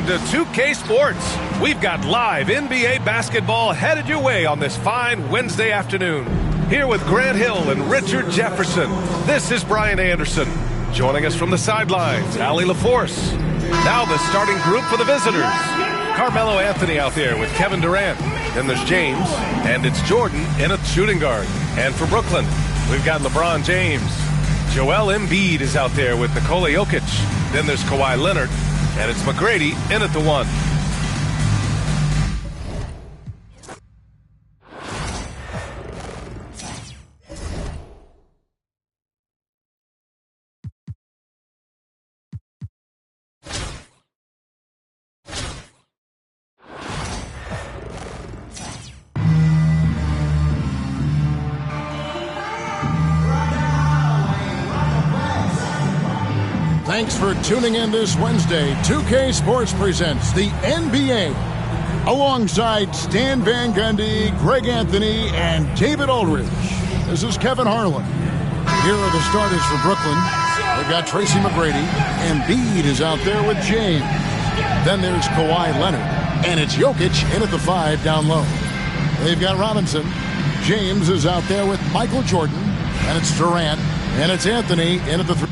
to 2K Sports. We've got live NBA basketball headed your way on this fine Wednesday afternoon. Here with Grant Hill and Richard Jefferson, this is Brian Anderson. Joining us from the sidelines, Allie LaForce. Now the starting group for the visitors. Carmelo Anthony out there with Kevin Durant. Then there's James, and it's Jordan in a shooting guard. And for Brooklyn, we've got LeBron James. Joel Embiid is out there with Nikola Jokic. Then there's Kawhi Leonard, and it's McGrady in at the 1. Thanks for tuning in this Wednesday. 2K Sports presents the NBA. Alongside Stan Van Gundy, Greg Anthony, and David Aldridge. This is Kevin Harlan. Here are the starters for Brooklyn. They've got Tracy McGrady. Embiid is out there with James. Then there's Kawhi Leonard. And it's Jokic in at the 5 down low. They've got Robinson. James is out there with Michael Jordan. And it's Durant. And it's Anthony in at the 3.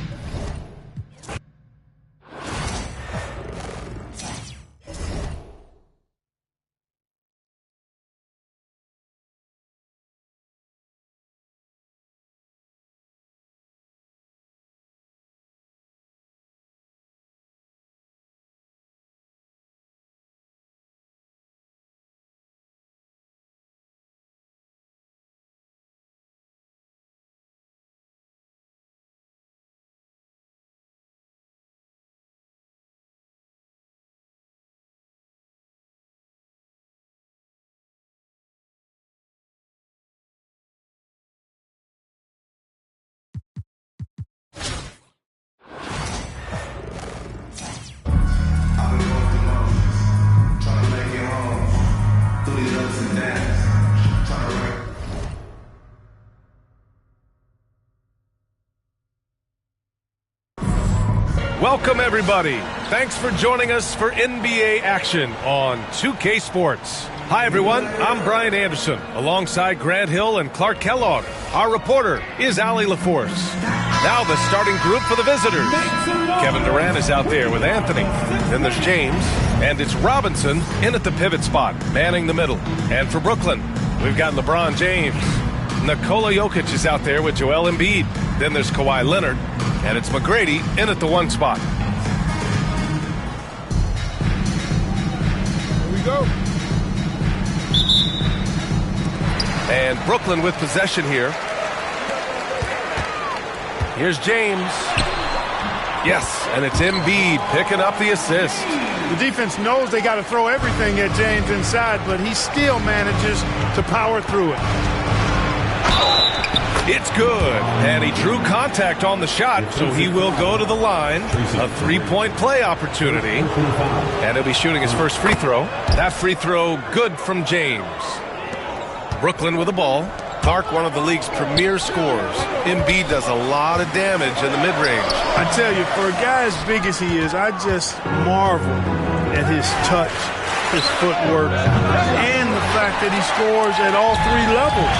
Welcome, everybody. Thanks for joining us for NBA action on 2K Sports. Hi, everyone. I'm Brian Anderson, alongside Grant Hill and Clark Kellogg. Our reporter is Allie LaForce. Now the starting group for the visitors. Kevin Durant is out there with Anthony. Then there's James, and it's Robinson in at the pivot spot, manning the middle. And for Brooklyn, we've got LeBron James. Nikola Jokic is out there with Joel Embiid. Then there's Kawhi Leonard, and it's McGrady in at the 1 spot. Here we go. And Brooklyn with possession here. Here's James. Yes, and it's Embiid picking up the assist. The defense knows they got to throw everything at James inside, but he still manages to power through it. It's good, and he drew contact on the shot, so he will go to the line. A 3-point play opportunity, and he'll be shooting his first free throw. That free throw good from James. Brooklyn with the ball. Clark, one of the league's premier scorers. Embiid does a lot of damage in the mid-range. I tell you, for a guy as big as he is, I just marvel at his touch, his footwork, and the fact that he scores at all 3 levels.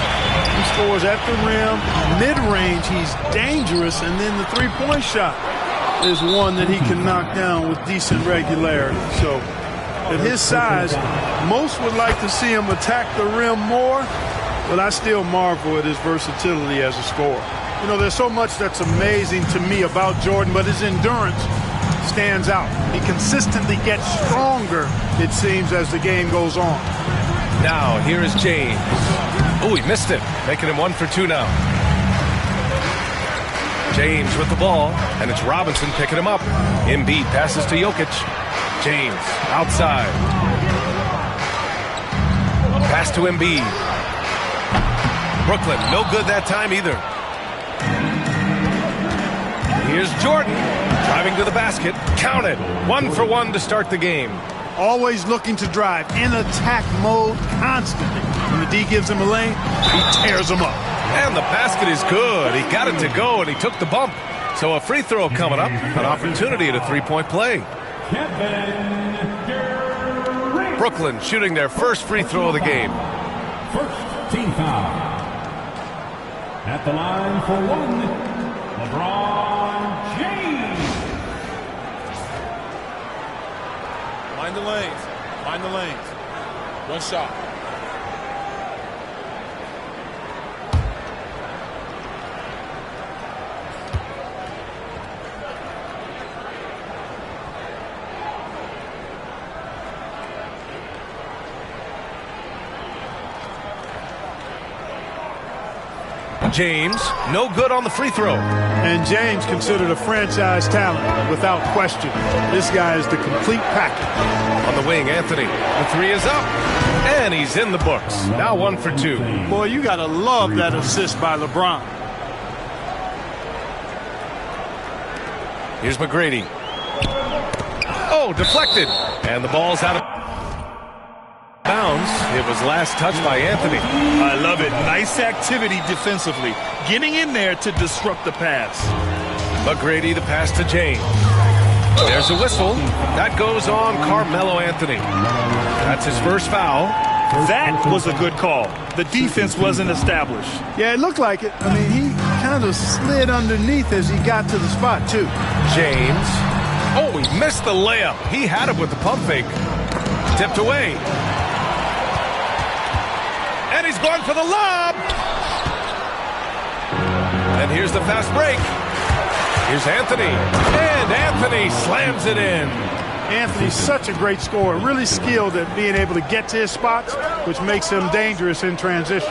He scores at the rim, mid-range, he's dangerous, and then the 3-point shot is one that he can knock down with decent regularity. So at his size, most would like to see him attack the rim more, but I still marvel at his versatility as a scorer. You know, there's so much that's amazing to me about Jordan, but his endurance stands out. He consistently gets stronger, it seems, as the game goes on. Now, here is James. Oh, he missed it, making him 1 for 2 now. James with the ball, and it's Robinson picking him up. Embiid passes to Jokic. James outside. Pass to Embiid. Brooklyn, no good that time either. Here's Jordan, driving to the basket. Count it. 1 for 1 to start the game. Always looking to drive, in attack mode constantly. When the D gives him a lane, he tears him up. And the basket is good. He got it to go, and he took the bump. So a free throw coming up, an opportunity at a 3-point play. Kevin Brooklyn shooting their first free throw of the game. First team foul. At the line for one, LeBron James. Mind the lanes. Mind the lanes. One shot. James, no good on the free throw. And James considered a franchise talent without question. This guy is the complete package. On the wing, Anthony. The three is up, and he's in the books. Now 1 for 2. Boy, you got to love that assist by LeBron. Here's McGrady. Oh, deflected. And the ball's out of bounds. It was last touched by Anthony. I love it. Nice activity defensively. Getting in there to disrupt the pass. McGrady, the pass to James. There's a whistle. That goes on Carmelo Anthony. That's his first foul. That was a good call. The defense wasn't established. Yeah, it looked like it. I mean, he kind of slid underneath as he got to the spot, too. James. Oh, he missed the layup. He had it with the pump fake. Tipped away. And he's going for the lob. And here's the fast break. Here's Anthony. And Anthony slams it in. Anthony's such a great scorer, really skilled at being able to get to his spots, which makes him dangerous in transition.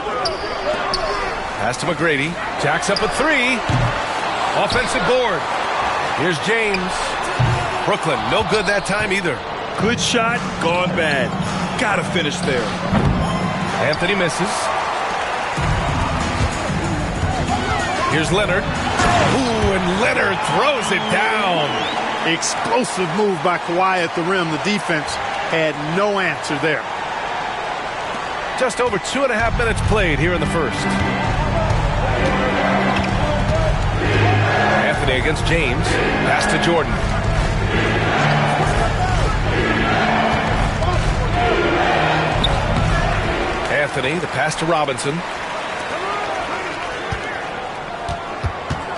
Pass to McGrady. Jacks up a three. Offensive board. Here's James. Brooklyn, no good that time either. Good shot, gone bad. Gotta finish there. Anthony misses. Here's Leonard. Ooh, and Leonard throws it down. Explosive move by Kawhi at the rim. The defense had no answer there. Just over 2.5 minutes played here in the first. Anthony against James. Pass to Jordan. Anthony, the pass to Robinson.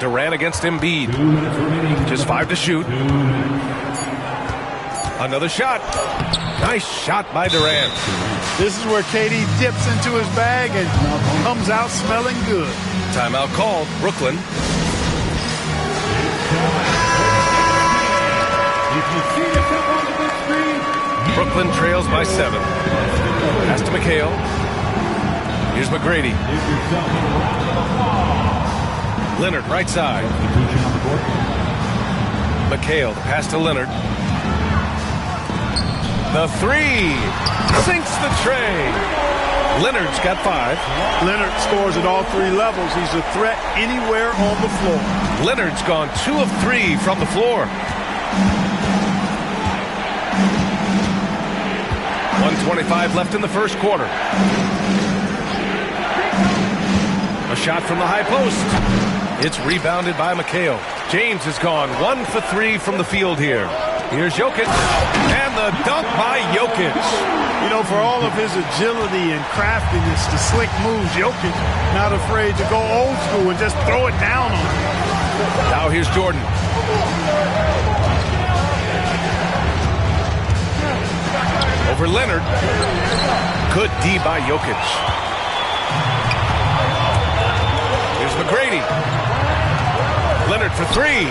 Durant against Embiid. Just 5 to shoot. Another shot. Nice shot by Durant. This is where KD dips into his bag and comes out smelling good. Timeout called. Brooklyn. Brooklyn trails by 7. Pass to McHale. Here's McGrady. Leonard, right side. McHale, the pass to Leonard. The three. Sinks the tray. Leonard's got 5. Leonard scores at all 3 levels. He's a threat anywhere on the floor. Leonard's gone 2 of 3 from the floor. 1:25 left in the first quarter. A shot from the high post. It's rebounded by McHale. James has gone 1 for 3 from the field here. Here's Jokic. And the dunk by Jokic. You know, for all of his agility and craftiness, the slick moves, Jokic not afraid to go old school and just throw it down on him. Now here's Jordan. Over Leonard. Good D by Jokic. Here's McGrady. Leonard for 3.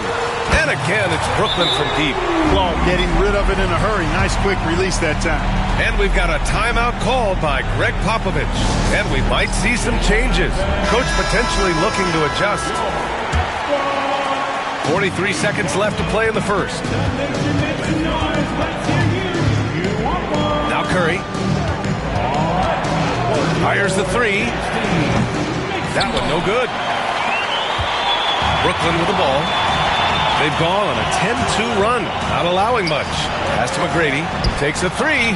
And again, it's Brooklyn from deep. Clark getting rid of it in a hurry. Nice quick release that time. And we've got a timeout called by Greg Popovich. And we might see some changes. Coach potentially looking to adjust. 43 seconds left to play in the first. Now Curry. Fires the 3. That one no good. Brooklyn with the ball. They've gone on a 10-2 run, not allowing much. Pass to McGrady. Takes a 3.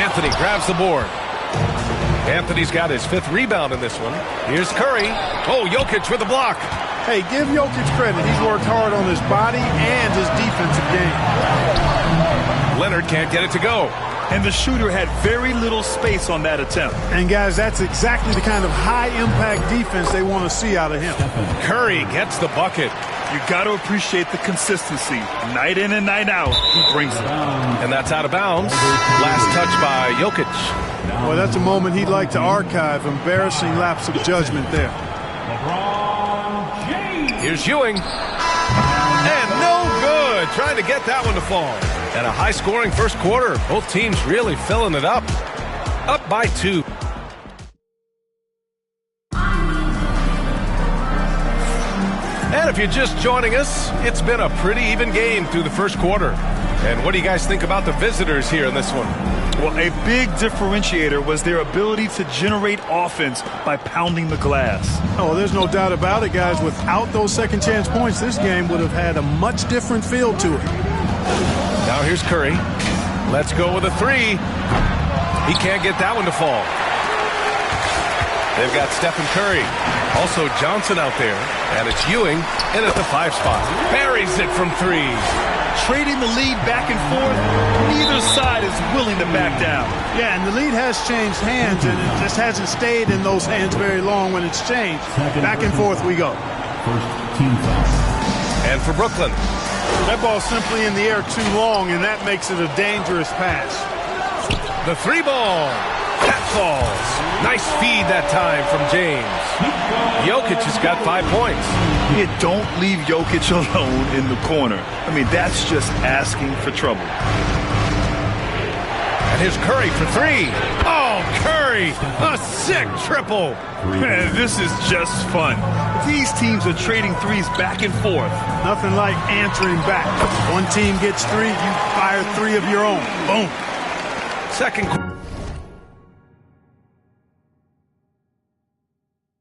Anthony grabs the board. Anthony's got his 5th rebound in this one. Here's Curry. Oh, Jokic with the block. Hey, give Jokic credit. He's worked hard on his body and his defensive game. Leonard can't get it to go. And the shooter had very little space on that attempt. And, guys, that's exactly the kind of high-impact defense they want to see out of him. Curry gets the bucket. You got to appreciate the consistency. Night in and night out, he brings it. And that's out of bounds. Last touch by Jokic. Well, that's a moment he'd like to archive. Embarrassing lapse of judgment there. Here's Ewing. And no good. Trying to get that one to fall. And a high-scoring first quarter. Both teams really filling it up. Up by 2. And if you're just joining us, it's been a pretty even game through the first quarter. And what do you guys think about the visitors here in this one? Well, a big differentiator was their ability to generate offense by pounding the glass. Oh, there's no doubt about it, guys. Without those second-chance points, this game would have had a much different feel to it. Now here's Curry. Let's go with a 3. He can't get that one to fall. They've got Stephen Curry. Also Johnson out there. And it's Ewing in at the 5 spot. Buries it from 3. Trading the lead back and forth, neither side is willing to back down. Yeah, and the lead has changed hands, and it just hasn't stayed in those hands very long when it's changed. Back and forth we go. First team foul. And for Brooklyn. That ball's simply in the air too long, and that makes it a dangerous pass. The 3 ball. That falls. Nice feed that time from James. Jokic has got 5 points. Yeah, don't leave Jokic alone in the corner. I mean, that's just asking for trouble. And here's Curry for 3. Oh, Curry! A sick triple. Man, this is just fun. These teams are trading threes back and forth. Nothing like answering back. One team gets 3, you fire 3 of your own. Boom. Second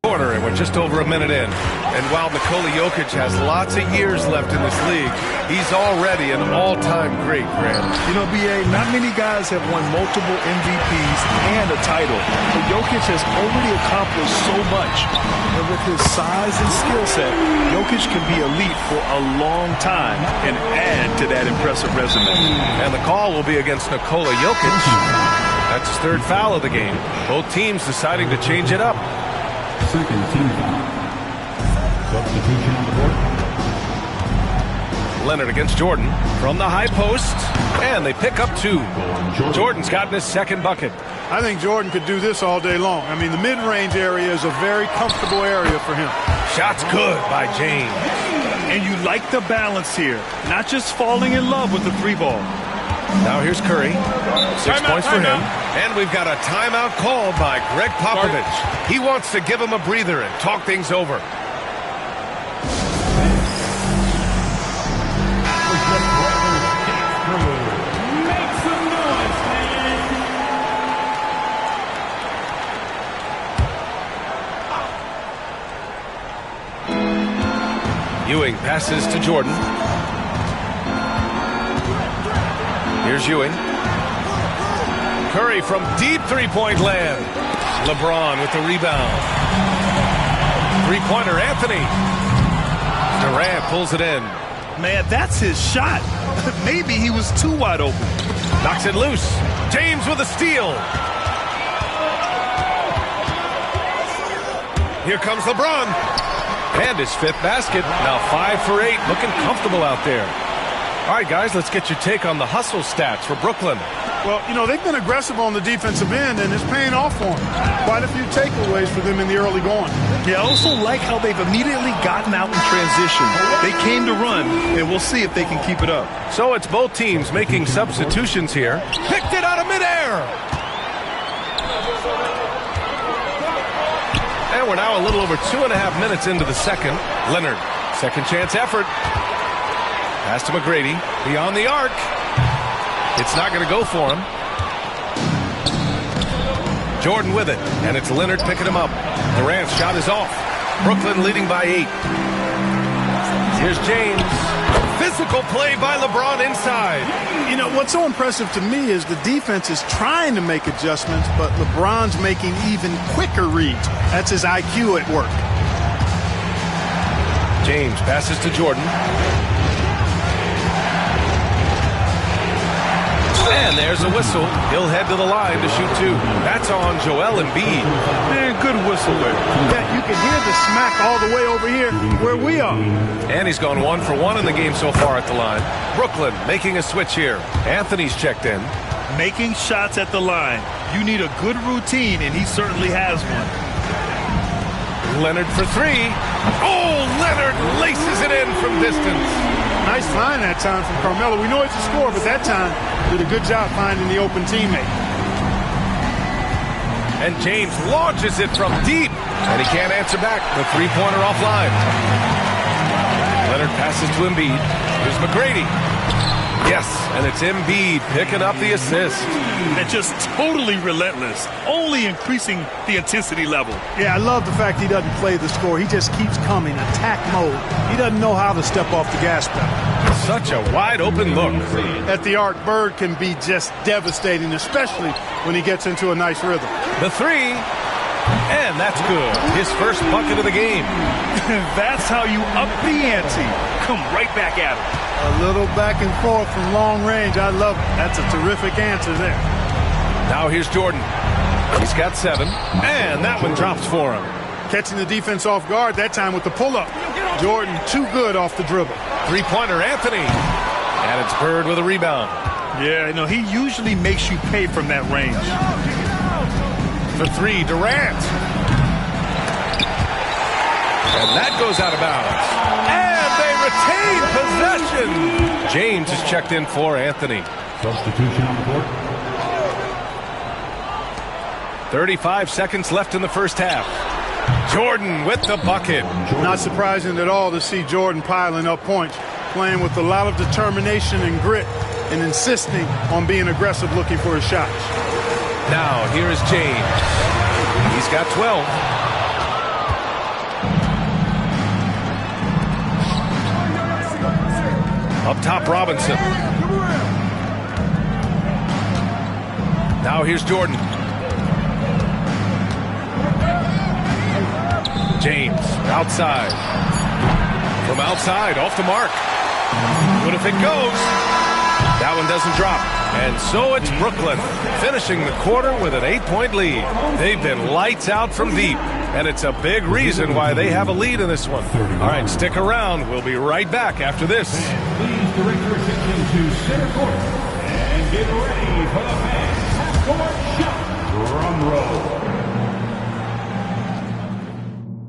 quarter, and we're just over a minute in. And while Nikola Jokic has lots of years left in this league, he's already an all-time great, Grant. You know, B.A., not many guys have won multiple MVPs and a title. But Jokic has already accomplished so much. And with his size and skill set, Jokic can be elite for a long time and add to that impressive resume. And the call will be against Nikola Jokic. That's his 3rd foul of the game. Both teams deciding to change it up. Second team foul. Substitution on the board. Leonard against Jordan from the high post, and they pick up 2. Jordan's gotten his 2nd bucket. I think Jordan could do this all day long. I mean, the mid-range area is a very comfortable area for him. Shot's good by James. And you like the balance here, not just falling in love with the 3 ball. Now here's Curry. 6 points for him. And we've got a timeout called by Greg Popovich. He wants to give him a breather and talk things over. Make some noise, man. Ewing passes to Jordan. Here's Ewing. Curry from deep 3-point land. LeBron with the rebound. 3-pointer, Anthony. Durant pulls it in. Man, that's his shot. Maybe he was too wide open. Knocks it loose. James with a steal. Here comes LeBron. And his 5th basket. Now 5 for 8. Looking comfortable out there. All right, guys, let's get your take on the hustle stats for Brooklyn. Well, you know, they've been aggressive on the defensive end, and it's paying off for them. Quite a few takeaways for them in the early going. Yeah, I also like how they've immediately gotten out in transition. They came to run, and we'll see if they can keep it up. So it's both teams making substitutions here. Picked it out of midair. And we're now a little over 2.5 minutes into the second. Leonard, second chance effort. Pass to McGrady, beyond the arc. It's not going to go for him. Jordan with it, and it's Leonard picking him up. Durant's shot is off. Brooklyn leading by 8. Here's James. Physical play by LeBron inside. You know, what's so impressive to me is the defense is trying to make adjustments, but LeBron's making even quicker reads. That's his IQ at work. James passes to Jordan. And there's a whistle. He'll head to the line to shoot two. That's on Joel Embiid. Man, good whistle there. Yeah, you can hear the smack all the way over here where we are. And he's gone 1 for 1 in the game so far at the line. Brooklyn making a switch here. Anthony's checked in. Making shots at the line. You need a good routine, and he certainly has one. Leonard for three. Oh, Leonard laces it in from distance. Nice find that time from Carmelo. We know it's a score, but that time did a good job finding the open teammate. And James launches it from deep. And he can't answer back. The three-pointer offline. Leonard passes to Embiid. Here's McGrady. Yes, and it's Embiid picking up the assist. And just totally relentless, only increasing the intensity level. Yeah, I love the fact he doesn't play the score. He just keeps coming, attack mode. He doesn't know how to step off the gas pedal. Such a wide-open look. At the arc, Bird can be just devastating, especially when he gets into a nice rhythm. The three, and that's good. His first bucket of the game. That's how you up the ante. Come right back at him. A little back and forth from long range. I love it. That's a terrific answer there. Now here's Jordan. He's got 7, and that one drops for him. Catching the defense off guard that time with the pull-up. Jordan too good off the dribble. Three-pointer, Anthony. And it's Bird with a rebound. Yeah, you know, he usually makes you pay from that range. For three, Durant. And that goes out of bounds. And they retain possession. James is checked in for Anthony. Substitution on the court. 35 seconds left in the first half. Jordan with the bucket. Not surprising at all to see Jordan piling up points, playing with a lot of determination and grit and insisting on being aggressive looking for his shots. Now here is James. He's got 12. Up top, Robinson. Now here's Jordan. James, outside. From outside, off the mark. What if it goes? That one doesn't drop. And so it's Brooklyn, finishing the quarter with an 8-point lead. They've been lights out from deep, and it's a big reason why they have a lead in this one. All right, stick around. We'll be right back after this. Please direct your attention to center court and get ready for the fans' half-court shot. Drum roll.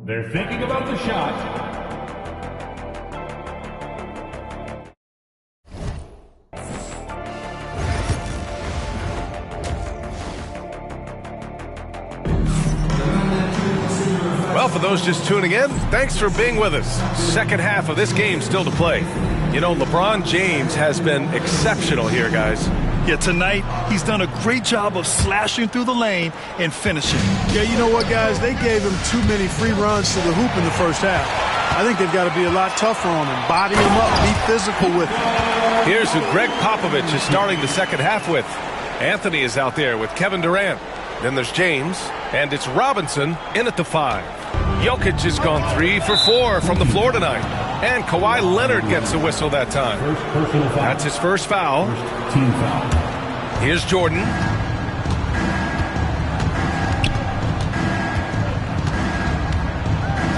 They're thinking about the shot. Well, for those just tuning in, thanks for being with us. Second half of this game still to play. You know, LeBron James has been exceptional here, guys. Yeah, tonight he's done a great job of slashing through the lane and finishing. Yeah, you know what, guys? They gave him too many free runs to the hoop in the first half. I think they've got to be a lot tougher on him. Body him up, be physical with him. Here's who Greg Popovich is starting the second half with. Anthony is out there with Kevin Durant. Then there's James, and it's Robinson in at the 5. Jokic has gone 3 for 4 from the floor tonight. And Kawhi Leonard gets a whistle that time. That's his first foul. Team foul. Here's Jordan.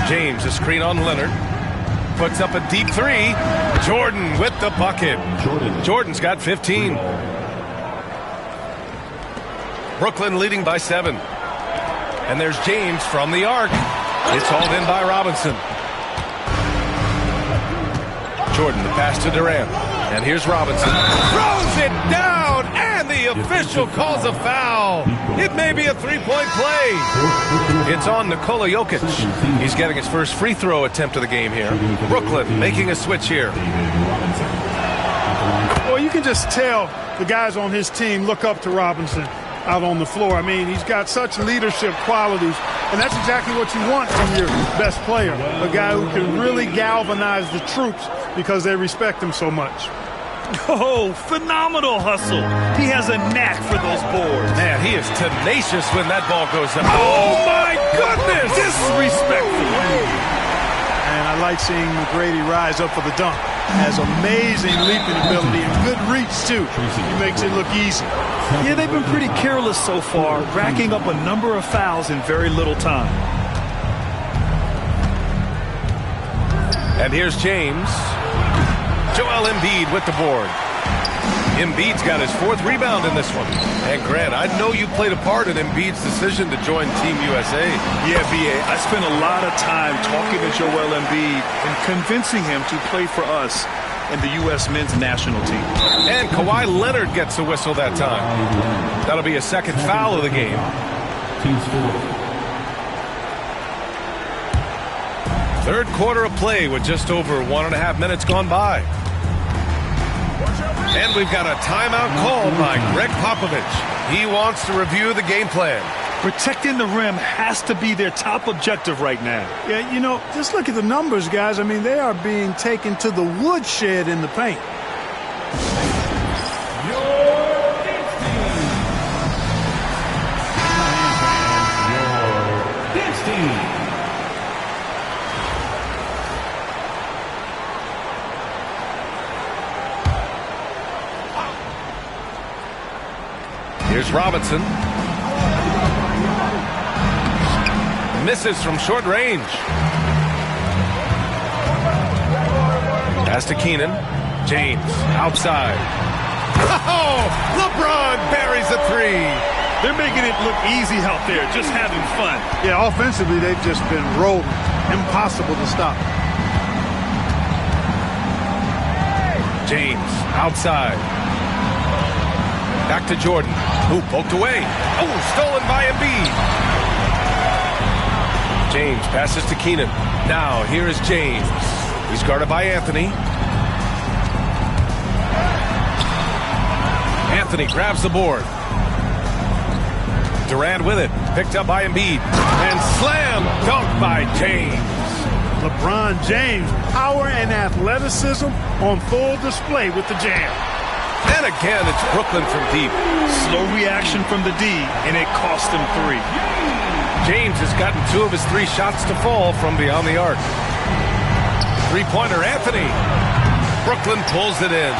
James, a screen on Leonard. Puts up a deep 3. Jordan with the bucket. Jordan's got 15. Brooklyn leading by 7. And there's James from the arc. It's hauled in by Robinson. Jordan, the pass to Durant. And here's Robinson. Throws it down, and the official calls a foul. It may be a three-point play. It's on Nikola Jokic. He's getting his first free throw attempt of the game here. Brooklyn making a switch here. Well, you can just tell the guys on his team look up to Robinson out on the floor. I mean, he's got such leadership qualities, and that's exactly what you want from your best player, a guy who can really galvanize the troops because they respect him so much. Oh, phenomenal hustle. He has a knack for those boards. Man, he is tenacious when that ball goes up. Oh, my goodness! Disrespectful. And I like seeing McGrady rise up for the dunk. has amazing leaping ability and good reach, too. He makes it look easy. Yeah, they've been pretty careless so far, racking up a number of fouls in very little time. And here's James. Joel Embiid with the board. Embiid's got his 4th rebound in this one. And Grant, I know you played a part in Embiid's decision to join Team USA. Yeah, B.A., I spent a lot of time talking to Joel Embiid and convincing him to play for us and the U.S. men's national team. And Kawhi Leonard gets a whistle that time. That'll be a 2nd foul of the game. Team score. 3rd quarter of play with just over 1.5 minutes gone by. And we've got a timeout called by Greg Popovich. He wants to review the game plan. Protecting the rim has to be their top objective right now. Yeah, you know, just look at the numbers, guys. I mean, they are being taken to the woodshed in the paint. Here's Robinson. Misses from short range. Pass to Keenan. James outside. Oh, LeBron buries a 3. They're making it look easy out there, just having fun. Yeah, offensively, they've just been rolling. Impossible to stop. James outside. Back to Jordan, who poked away. Oh, stolen by Embiid. James passes to Keenan. Now, here is James. He's guarded by Anthony. Anthony grabs the board. Durant with it. Picked up by Embiid. And slam dunk by James. LeBron James, power and athleticism on full display with the jam. And again, it's Brooklyn from deep. Slow reaction from the D, and it cost him 3. James has gotten 2 of his 3 shots to fall from beyond the arc. 3-pointer, Anthony. Brooklyn pulls it in.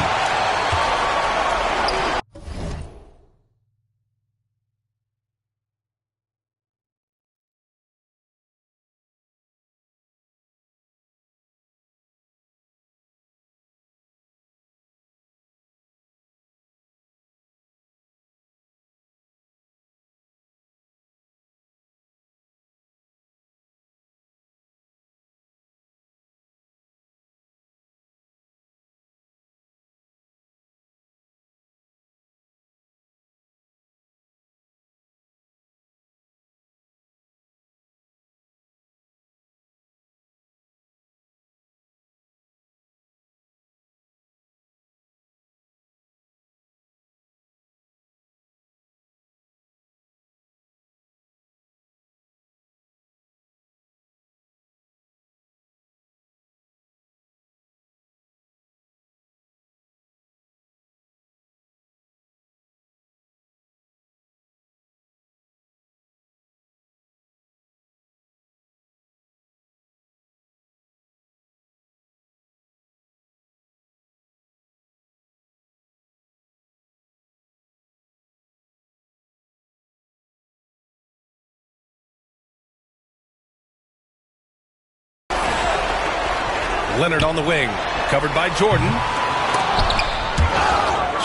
Leonard on the wing, covered by Jordan.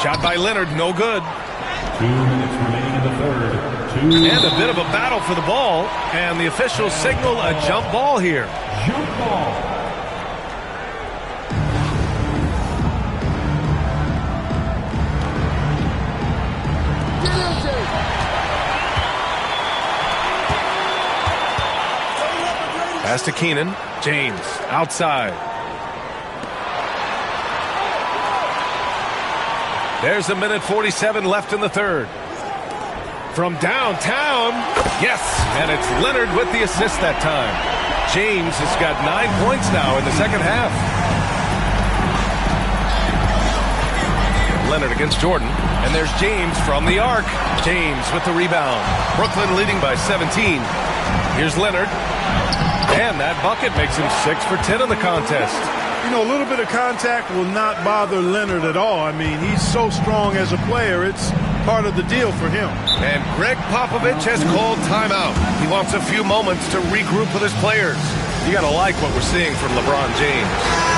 Shot by Leonard, no good. 2 minutes remaining in the 3rd. And a bit of a battle for the ball, and the officials signal a jump ball here. Jump ball. Pass to Keenan. James outside. There's 1:47 left in the 3rd. From downtown, yes, and it's Leonard with the assist that time. James has got 9 points now in the 2nd half. Leonard against Jordan, and there's James from the arc. James with the rebound. Brooklyn leading by 17. Here's Leonard, and that bucket makes him 6 for 10 in the contest. You know, a little bit of contact will not bother Leonard at all. I mean, he's so strong as a player. It's part of the deal for him. And Greg Popovich has called timeout. He wants a few moments to regroup with his players. You got to like what we're seeing from LeBron James.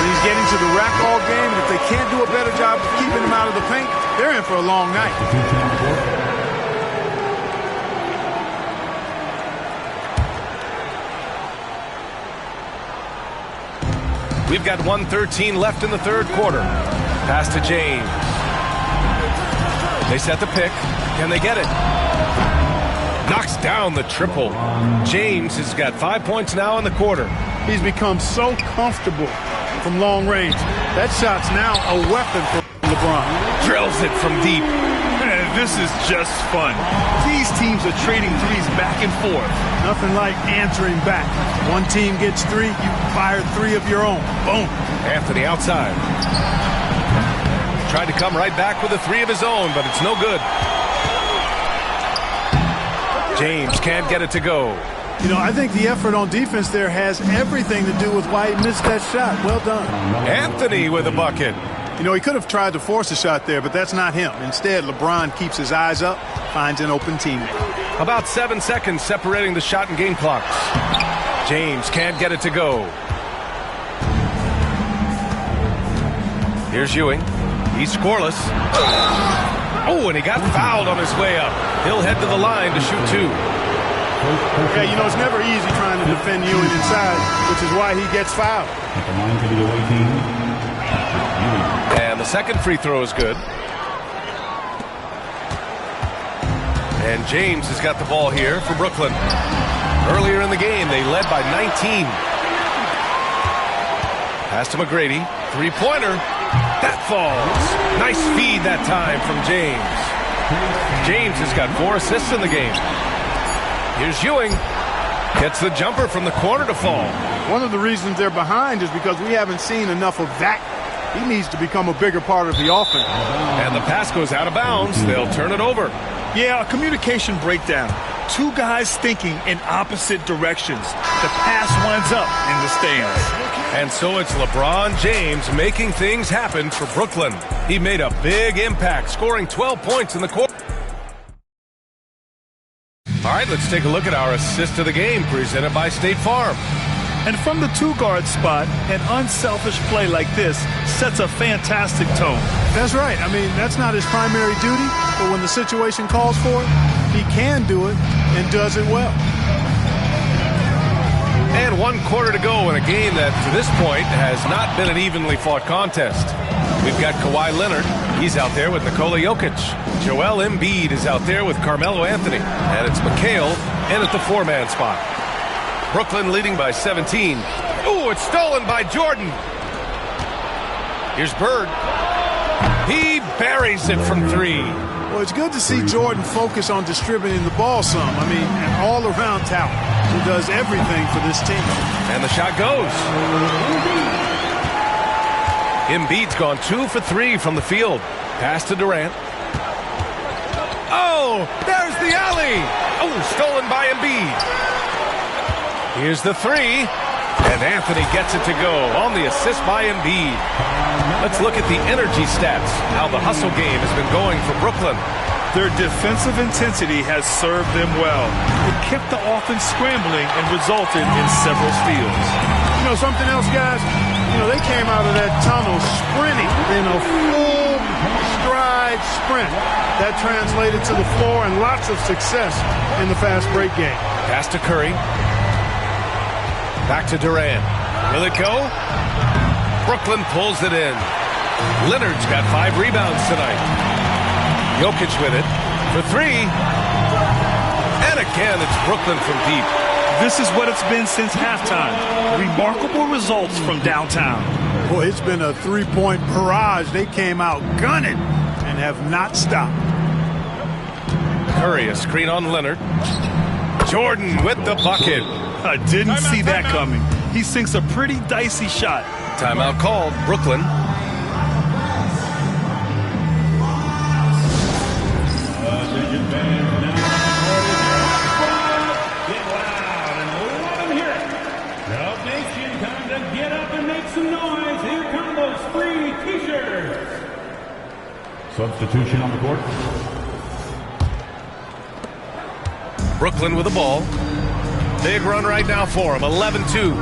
He's getting to the rack all game, and if they can't do a better job of keeping him out of the paint, they're in for a long night. We've got 1:13 left in the third quarter. Pass to James. They set the pick. Can they get it? Knocks down the triple. James has got 5 points now in the quarter. He's become so comfortable from long range. That shot's now a weapon for LeBron. Drills it from deep. This is just fun. These teams are trading threes back and forth. Nothing like answering back. One team gets three, you fire three of your own. Boom. Anthony outside. Tried to come right back with a three of his own, but it's no good. James can't get it to go. You know, I think the effort on defense there has everything to do with why he missed that shot. Well done. Anthony with a bucket. You know, he could have tried to force a shot there, but that's not him. Instead, LeBron keeps his eyes up, finds an open teammate. About 7 seconds separating the shot and game clocks. James can't get it to go. Here's Ewing. He's scoreless. Oh, and he got fouled on his way up. He'll head to the line to shoot two. Yeah, you know, it's never easy trying to defend Ewing inside, which is why he gets fouled. At the line for the away team, and the second free throw is good. And James has got the ball here for Brooklyn. Earlier in the game, they led by 19. Pass to McGrady. Three-pointer. That falls. Nice feed that time from James. James has got 4 assists in the game. Here's Ewing. Gets the jumper from the corner to fall. One of the reasons they're behind is because we haven't seen enough of that. He needs to become a bigger part of the offense. And the pass goes out of bounds. They'll turn it over. Yeah, a communication breakdown. Two guys thinking in opposite directions. The pass winds up in the stands. And so it's LeBron James making things happen for Brooklyn. He made a big impact, scoring 12 points in the quarter. All right, let's take a look at our assist of the game presented by State Farm. And from the two-guard spot, an unselfish play like this sets a fantastic tone. That's right. I mean, that's not his primary duty, but when the situation calls for it, he can do it and does it well. And 1 quarter to go in a game that, to this point, has not been an evenly fought contest. We've got Kawhi Leonard. He's out there with Nikola Jokic. Joel Embiid is out there with Carmelo Anthony. And it's McHale in at the 4-man spot. Brooklyn leading by 17. Ooh, it's stolen by Jordan. Here's Bird. He buries it from 3. Well, it's good to see Jordan focus on distributing the ball some. I mean, an all-around talent who does everything for this team. And the shot goes. Embiid's gone 2 for 3 from the field. Pass to Durant. Oh, there's the alley. Oh, stolen by Embiid. Here's the 3. And Anthony gets it to go on the assist by Embiid. Let's look at the energy stats, how the hustle game has been going for Brooklyn. Their defensive intensity has served them well. It kept the offense scrambling and resulted in several steals. You know, something else, guys? You know, they came out of that tunnel sprinting in a full stride sprint. That translated to the floor and lots of success in the fast break game. Pass to Curry. Back to Durant. Will it go? Brooklyn pulls it in. Leonard's got 5 rebounds tonight. Jokic with it for 3. And again, it's Brooklyn from deep. This is what it's been since halftime. Remarkable results from downtown. Boy, it's been a 3-point barrage. They came out gunning and have not stopped. Curry, a screen on Leonard. Jordan with the bucket. I didn't see that coming. He sinks a pretty dicey shot. Timeout called, Brooklyn. Get loud and let them hear it. The nation time to get up and make some noise. Here Substitution on the court. Brooklyn with the ball. Big run right now for him, 11-2.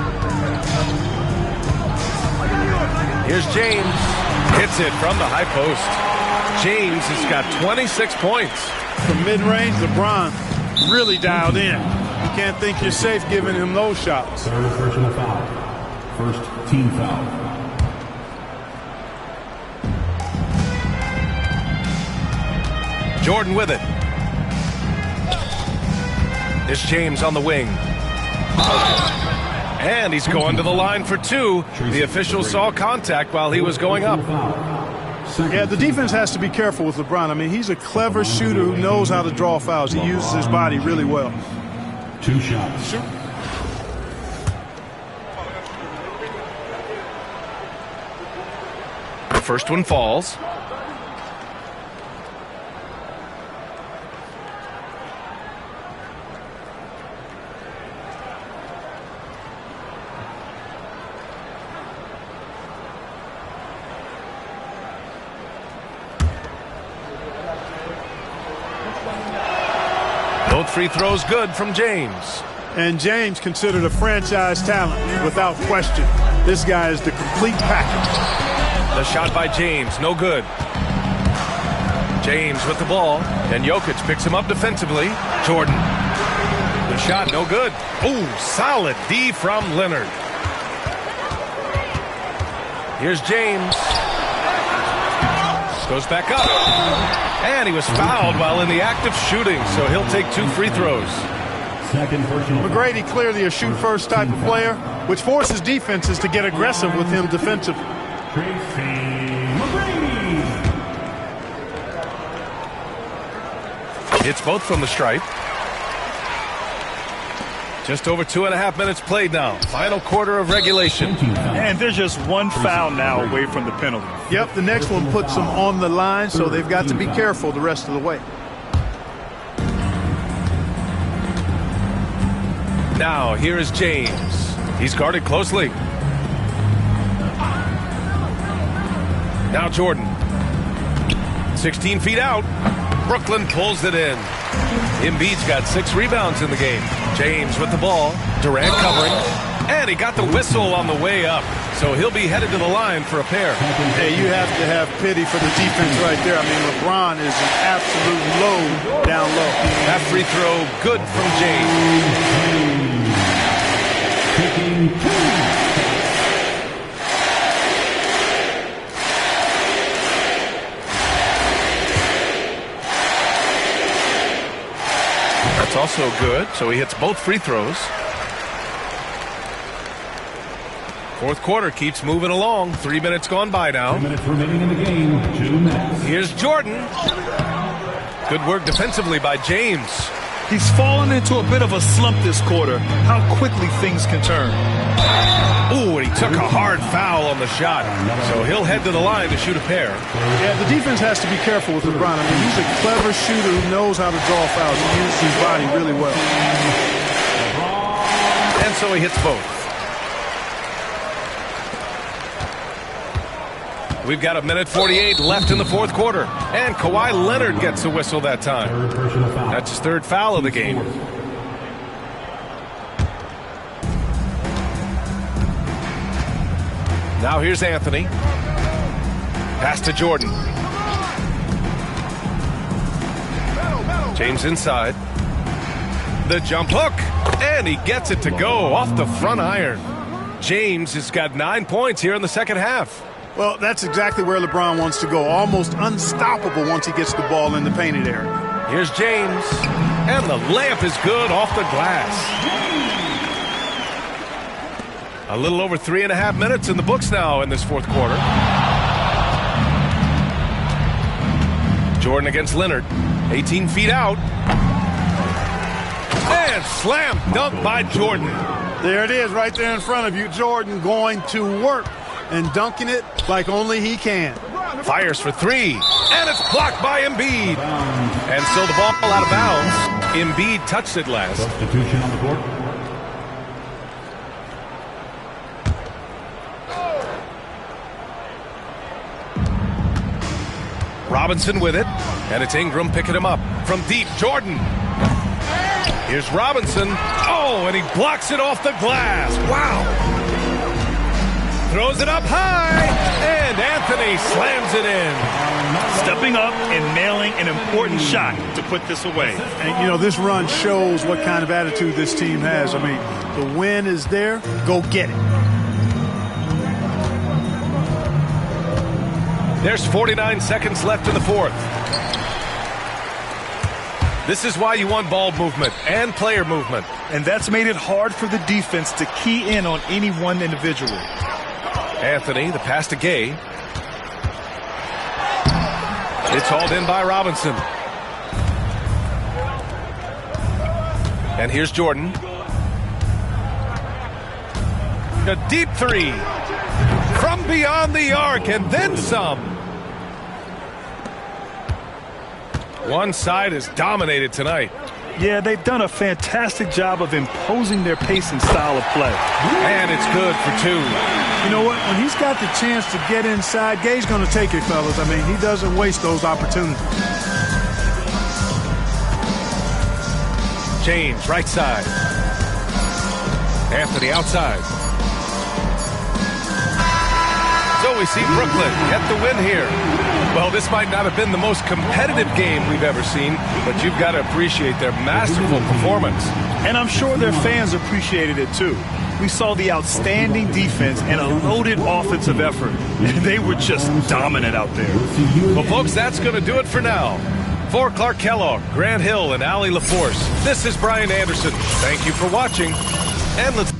Here's James. Hits it from the high post. James has got 26 points. From mid-range, LeBron really dialed in. You can't think you're safe giving him those shots. Third personal foul. First team foul. Jordan with it. Here's James on the wing. And he's going to the line for two. The official saw contact while he was going up. Yeah, the defense has to be careful with LeBron. I mean, he's a clever shooter who knows how to draw fouls. He uses his body really well. 2 shots. The first one falls. Both free throws good from James. And James considered a franchise talent without question. This guy is the complete package. The shot by James, no good. James with the ball, and Jokic picks him up defensively. Jordan. The shot, no good. Ooh, solid D from Leonard. Here's James. Goes back up. And he was fouled while in the act of shooting, so he'll take 2 free throws. Second personal. McGrady clearly a shoot-first type of player, which forces defenses to get aggressive with him defensively. Tracy McGrady. It's both from the stripe. Just over 2.5 minutes played now. Final quarter of regulation. And there's just one foul now away from the penalty. Yep, the next one puts them on the line, so they've got to be careful the rest of the way. Now, here is James. He's guarded closely. Now Jordan. 16 feet out. Brooklyn pulls it in. Embiid's got 6 rebounds in the game. James with the ball. Durant covering. And he got the whistle on the way up. So he'll be headed to the line for a pair. Hey, you have to have pity for the defense right there. I mean, LeBron is an absolute load down low. That free throw good from James. Taking 2. That's also good, so he hits both free throws. Fourth quarter keeps moving along. 3 minutes gone by now. 2 minutes remaining in the game. 2 minutes. Here's Jordan. Good work defensively by James. He's fallen into a bit of a slump this quarter. How quickly things can turn. Ooh, and he took a hard foul on the shot. So he'll head to the line to shoot a pair. Yeah, the defense has to be careful with LeBron. I mean, he's a clever shooter who knows how to draw fouls. He uses his body really well. And so he hits both. We've got 1:48 left in the fourth quarter. And Kawhi Leonard gets a whistle that time. Third personal foul. That's his 3rd foul of the game. Now here's Anthony. Pass to Jordan. James inside. The jump hook. And he gets it to go off the front iron. James has got 9 points here in the second half. Well, that's exactly where LeBron wants to go. Almost unstoppable once he gets the ball in the painted area. Here's James. And the layup is good off the glass. A little over 3.5 minutes in the books now in this fourth quarter. Jordan against Leonard. 18 feet out. And slam dunk by Jordan. There it is right there in front of you. Jordan going to work and dunking it like only he can. Fires for 3. And it's blocked by Embiid. And so the ball out of bounds. Embiid touched it last. Substitution on the court. Robinson with it, and it's Ingram picking him up. From deep, Jordan. Here's Robinson. Oh, and he blocks it off the glass. Wow. Throws it up high, and Anthony slams it in. Stepping up and nailing an important shot to put this away. And, you know, this run shows what kind of attitude this team has. I mean, the win is there. Go get it. There's 49 seconds left in the fourth. This is why you want ball movement and player movement. And that's made it hard for the defense to key in on any one individual. Anthony, the pass to Gay. It's hauled in by Robinson. And here's Jordan. A deep three. From beyond the arc, and then some. One side is dominated tonight. Yeah, they've done a fantastic job of imposing their pace and style of play. And it's good for two. You know what? When he's got the chance to get inside, Gay's going to take it, fellas. I mean, he doesn't waste those opportunities. James, right side. Anthony outside. So we see Brooklyn get the win here. Well, this might not have been the most competitive game we've ever seen, but you've got to appreciate their masterful performance. And I'm sure their fans appreciated it too. We saw the outstanding defense and a loaded offensive effort. They were just dominant out there. Well, folks, that's going to do it for now. For Clark Kellogg, Grant Hill, and Allie LaForce, this is Brian Anderson. Thank you for watching, and let's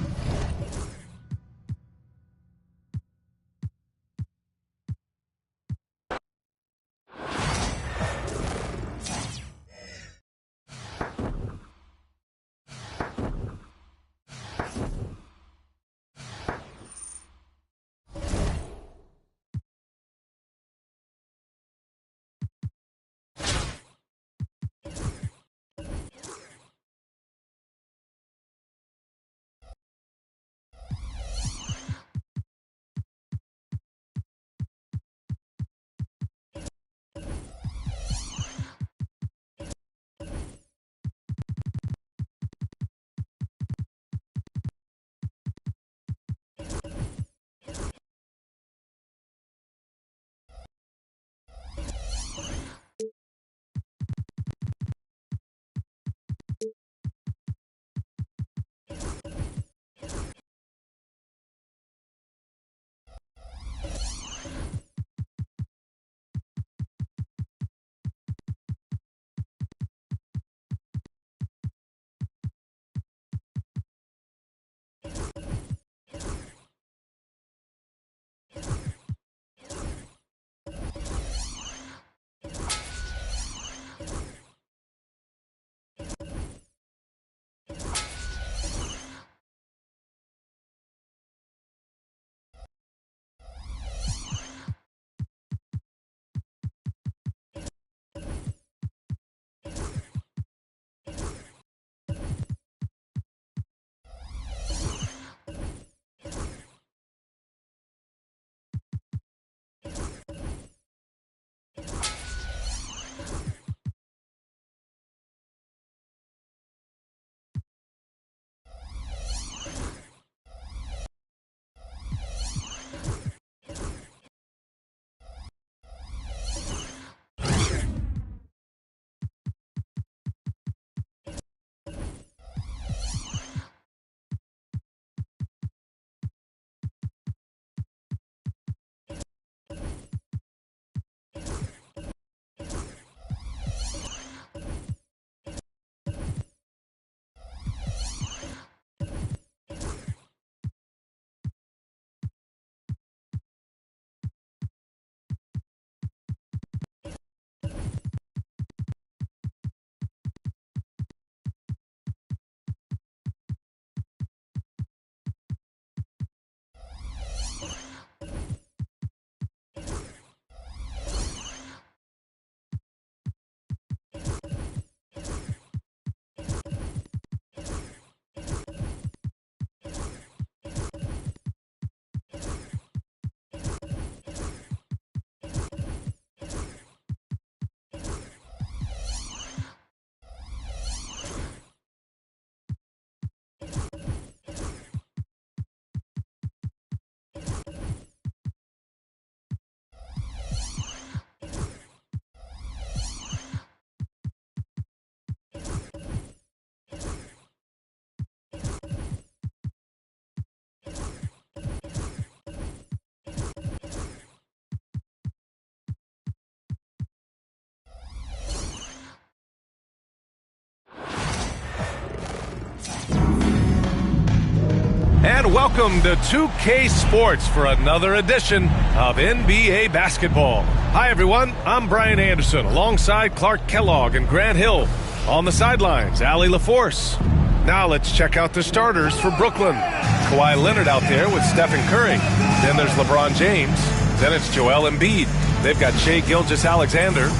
And welcome to 2K Sports for another edition of NBA basketball. Hi, everyone. I'm Brian Anderson alongside Clark Kellogg and Grant Hill. On the sidelines, Allie LaForce. Now let's check out the starters for Brooklyn. Kawhi Leonard out there with Stephen Curry. Then there's LeBron James. Then it's Joel Embiid. They've got Shai Gilgeous-Alexander.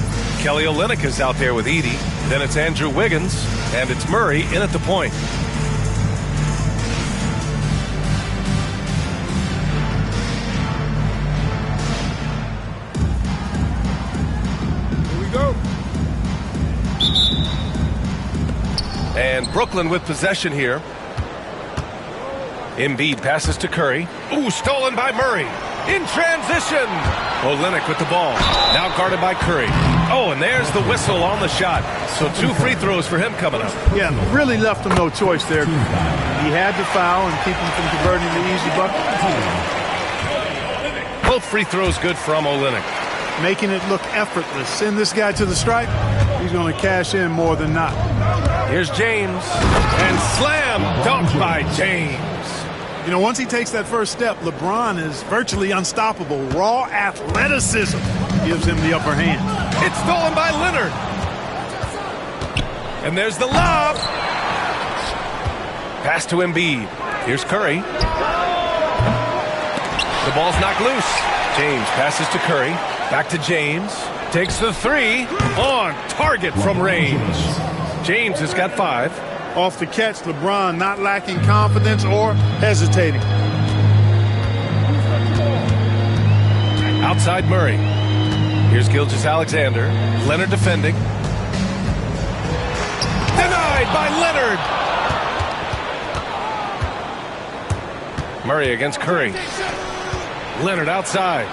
Kelly Olynyk is out there with Edey. Then it's Andrew Wiggins. And it's Murray in at the point. And Brooklyn with possession here. Embiid passes to Curry. Ooh, stolen by Murray. In transition. Olynyk with the ball. Now guarded by Curry. Oh, and there's the whistle on the shot. So 2 free throws for him coming up. Yeah, really left him no choice there. He had to foul and keep him from converting the easy bucket. Both free throws good from Olynyk. Making it look effortless. Send this guy to the stripe. He's going to cash in more than not. Here's James. And slam dunk by James. You know, once he takes that first step, LeBron is virtually unstoppable. Raw athleticism gives him the upper hand. It's stolen by Leonard. And there's the lob. Pass to Embiid. Here's Curry. The ball's knocked loose. James passes to Curry. Back to James. Takes the 3. On target from range. James has got 5. Off the catch, LeBron not lacking confidence or hesitating. Outside Murray. Here's Gilgeous-Alexander. Leonard defending. Denied by Leonard. Murray against Curry. Leonard outside.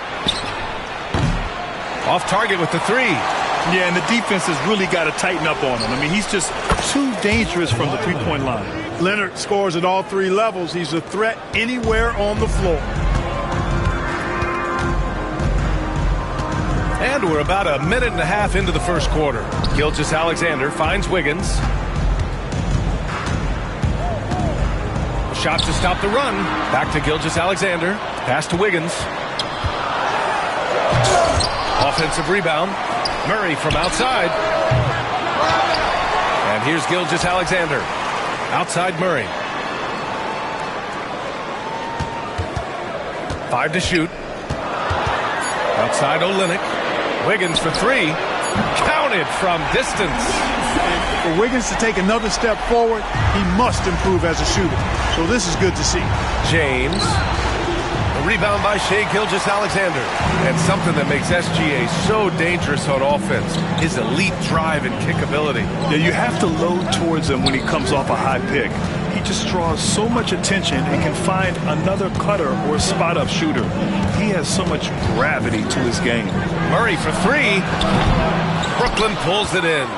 Off target with the 3. Yeah, and the defense has really got to tighten up on him. I mean, he's just too dangerous from the three-point line. Leonard scores at all 3 levels. He's a threat anywhere on the floor. And we're about a minute and a half into the first quarter. Gilgeous-Alexander finds Wiggins. Shot to stop the run. Back to Gilgeous-Alexander. Pass to Wiggins. Offensive rebound. Murray from outside. And here's Gilgeous-Alexander. Outside Murray. 5 to shoot. Outside Olynyk. Wiggins for 3. Counted from distance. For Wiggins to take another step forward, he must improve as a shooter. So this is good to see. James. A rebound by Shai Gilgeous-Alexander. And something that makes SGA so dangerous on offense, his elite drive and kick ability. Yeah, you have to load towards him when he comes off a high pick. He just draws so much attention and can find another cutter or spot-up shooter. He has so much gravity to his game. Murray for 3. Brooklyn pulls it in.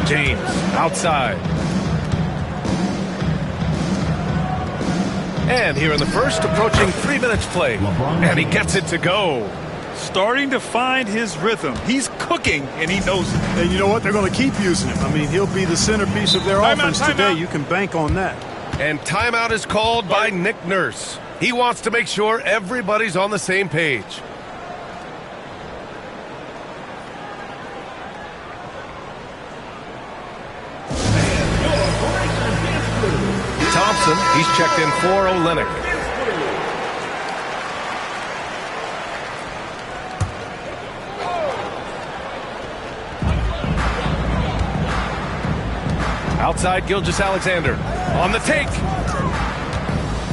James outside. And here in the first, approaching 3 minutes played. And he gets it to go. Starting to find his rhythm. He's cooking, and he knows it. And you know what? They're going to keep using him. I mean, he'll be the centerpiece of their offense today. You can bank on that. And timeout is called by Nick Nurse. He wants to make sure everybody's on the same page. Thompson, he's checked in for Olynyk. Outside Gilgeous-Alexander. On the take.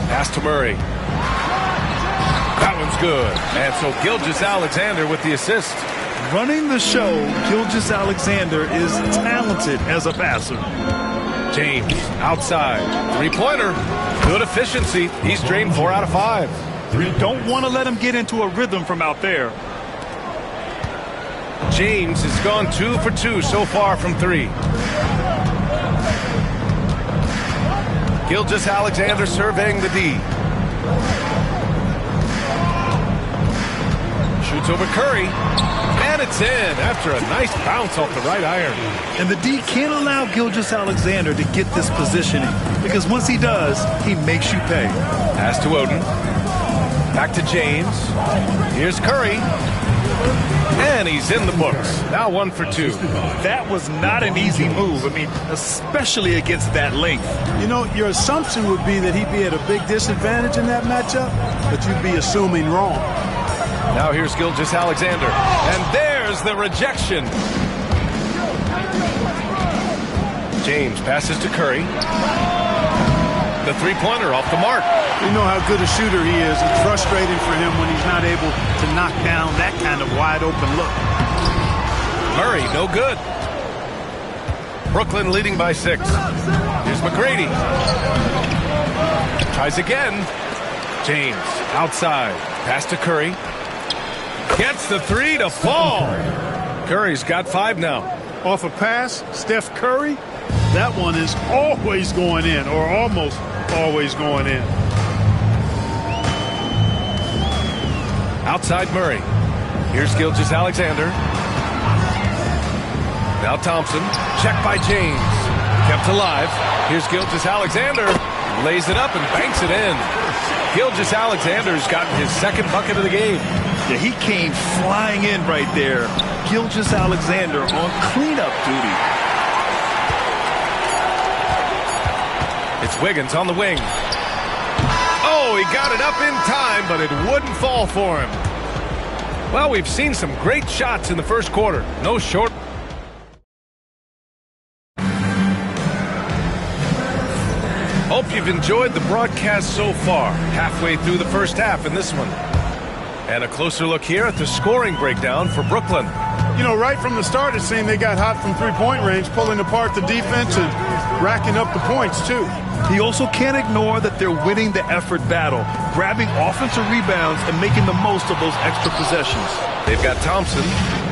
Pass to Murray. That one's good. And so Gilgeous-Alexander with the assist. Running the show, Gilgeous-Alexander is talented as a passer. James outside. 3-pointer. Good efficiency. He's drained 4 out of 5. You don't want to let him get into a rhythm from out there. James has gone 2 for 2 so far from 3. Gilgeous-Alexander surveying the D. Shoots over Curry. And it's in after a nice bounce off the right iron. And the D can't allow Gilgeous-Alexander to get this positioning, because once he does, he makes you pay. Pass to Oden. Back to James. Here's Curry. And he's in the books. Now 1 for 2. That was not an easy move. I mean, especially against that length. You know, your assumption would be that he'd be at a big disadvantage in that matchup, but you'd be assuming wrong. Now here's Gilgeous-Alexander. And there's the rejection. James passes to Curry. The three-pointer off the mark. You know how good a shooter he is. It's frustrating for him when he's not able to knock down that kind of wide-open look. Murray, no good. Brooklyn leading by 6. Here's McGrady. Tries again. James outside. Pass to Curry. Gets the 3 to fall. Curry's got 5 now. Off a pass, Steph Curry, that one is always going in, or almost always going in. Outside Murray. Here's Gilgeous-Alexander. Now Thompson. Checked by James. Kept alive. Here's Gilgeous-Alexander. Lays it up and banks it in. Gilgeous-Alexander's gotten his second bucket of the game. Yeah, he came flying in right there. Gilgeous-Alexander on cleanup duty. It's Wiggins on the wing. Oh, he got it up in time, but it wouldn't fall for him. Well, we've seen some great shots in the first quarter. No short. Hope you've enjoyed the broadcast so far. Halfway through the first half in this one. And a closer look here at the scoring breakdown for Brooklyn. You know, right from the start, it seemed they got hot from three-point range, pulling apart the defense and racking up the points, too. He also can't ignore that they're winning the effort battle, grabbing offensive rebounds and making the most of those extra possessions. They've got Thompson,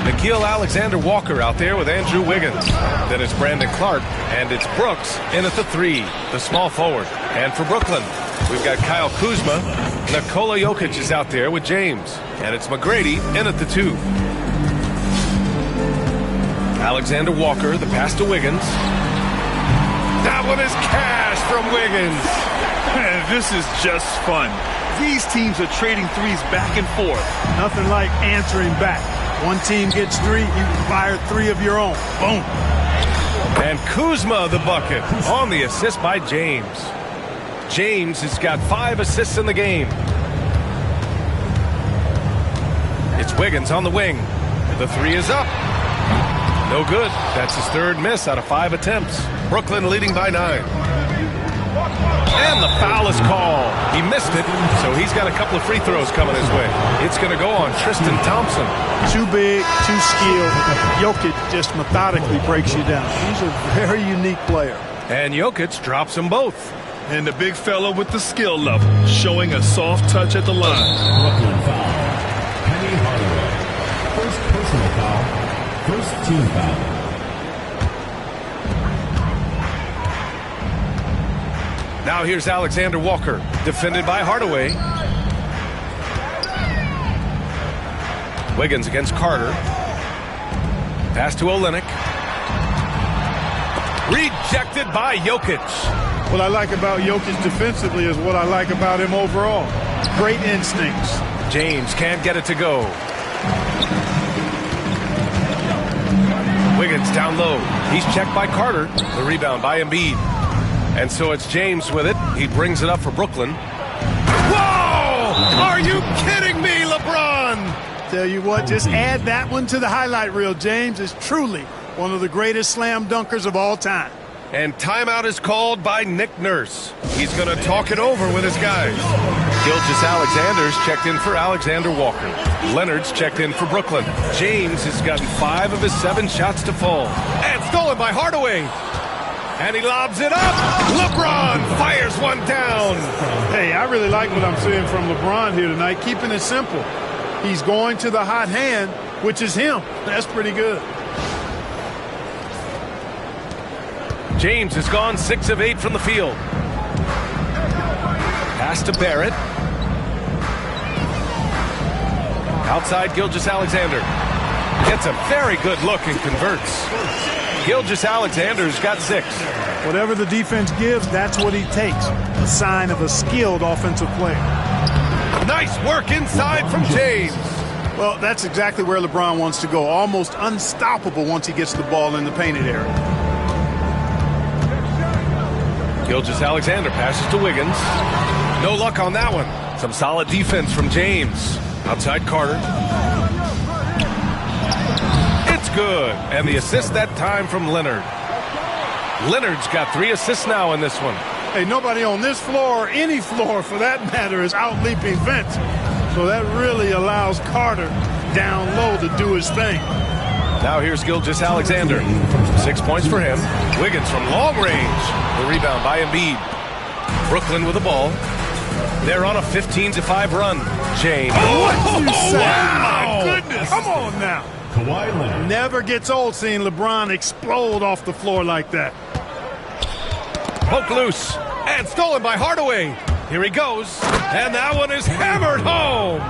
Nickeil Alexander-Walker out there with Andrew Wiggins. Then it's Brandon Clark, and it's Brooks in at the 3, the small forward. And for Brooklyn, we've got Kyle Kuzma. Nikola Jokic is out there with James. And it's McGrady in at the 2. Alexander Walker, the pass to Wiggins. That one is cash from Wiggins. Man, this is just fun. These teams are trading threes back and forth. Nothing like answering back. One team gets 3, you fire 3 of your own. Boom. And Kuzma the bucket on the assist by James. James has got 5 assists in the game. It's Wiggins on the wing. The 3 is up. No good. That's his 3rd miss out of 5 attempts. Brooklyn leading by 9. And the foul is called. He missed it, so he's got a couple of free throws coming his way. It's going to go on Tristan Thompson. Too big, too skilled. Jokic just methodically breaks you down. He's a very unique player. And Jokic drops them both. And the big fella with the skill level, showing a soft touch at the line. Brooklyn foul. Penny Hardaway. First personal foul. First team foul. Now here's Alexander Walker, defended by Hardaway. Wiggins against Carter. Pass to Olynyk. Rejected by Jokic. What I like about Jokic defensively is what I like about him overall. Great instincts. James can't get it to go. Wiggins down low. He's checked by Carter. The rebound by Embiid. And so it's James with it. He brings it up for Brooklyn. Whoa! Are you kidding me, LeBron? Tell you what, just add that one to the highlight reel. James is truly one of the greatest slam dunkers of all time. And timeout is called by Nick Nurse. He's going to talk it over with his guys. Gilgeous-Alexander's checked in for Alexander Walker. Leonard's checked in for Brooklyn. James has gotten 5 of his 7 shots to fall. And stolen by Hardaway. And he lobs it up. LeBron fires one down. Hey, I really like what I'm seeing from LeBron here tonight, keeping it simple. He's going to the hot hand, which is him. That's pretty good. James has gone 6 of 8 from the field. Pass to Barrett. Outside Gilgeous-Alexander. Gets a very good look and converts. Gilgeous-Alexander's got 6. Whatever the defense gives, that's what he takes. A sign of a skilled offensive player. Nice work inside from James. Well, that's exactly where LeBron wants to go. Almost unstoppable once he gets the ball in the painted area. Gilgeous-Alexander passes to Wiggins. No luck on that one. Some solid defense from James. Outside Carter. It's good. And the assist that time from Leonard. Leonard's got 3 assists now in this one. Hey, nobody on this floor or any floor for that matter is out-leaping Vince. So that really allows Carter down low to do his thing. Now here's Gilgeous-Alexander. 6 points for him. Wiggins from long range. The rebound by Embiid. Brooklyn with the ball. They're on a 15-5 run. James. What you say? Wow. My goodness. Come on now. Never gets old seeing LeBron explode off the floor like that. Poke loose. And stolen by Hardaway. Here he goes. And that one is hammered home.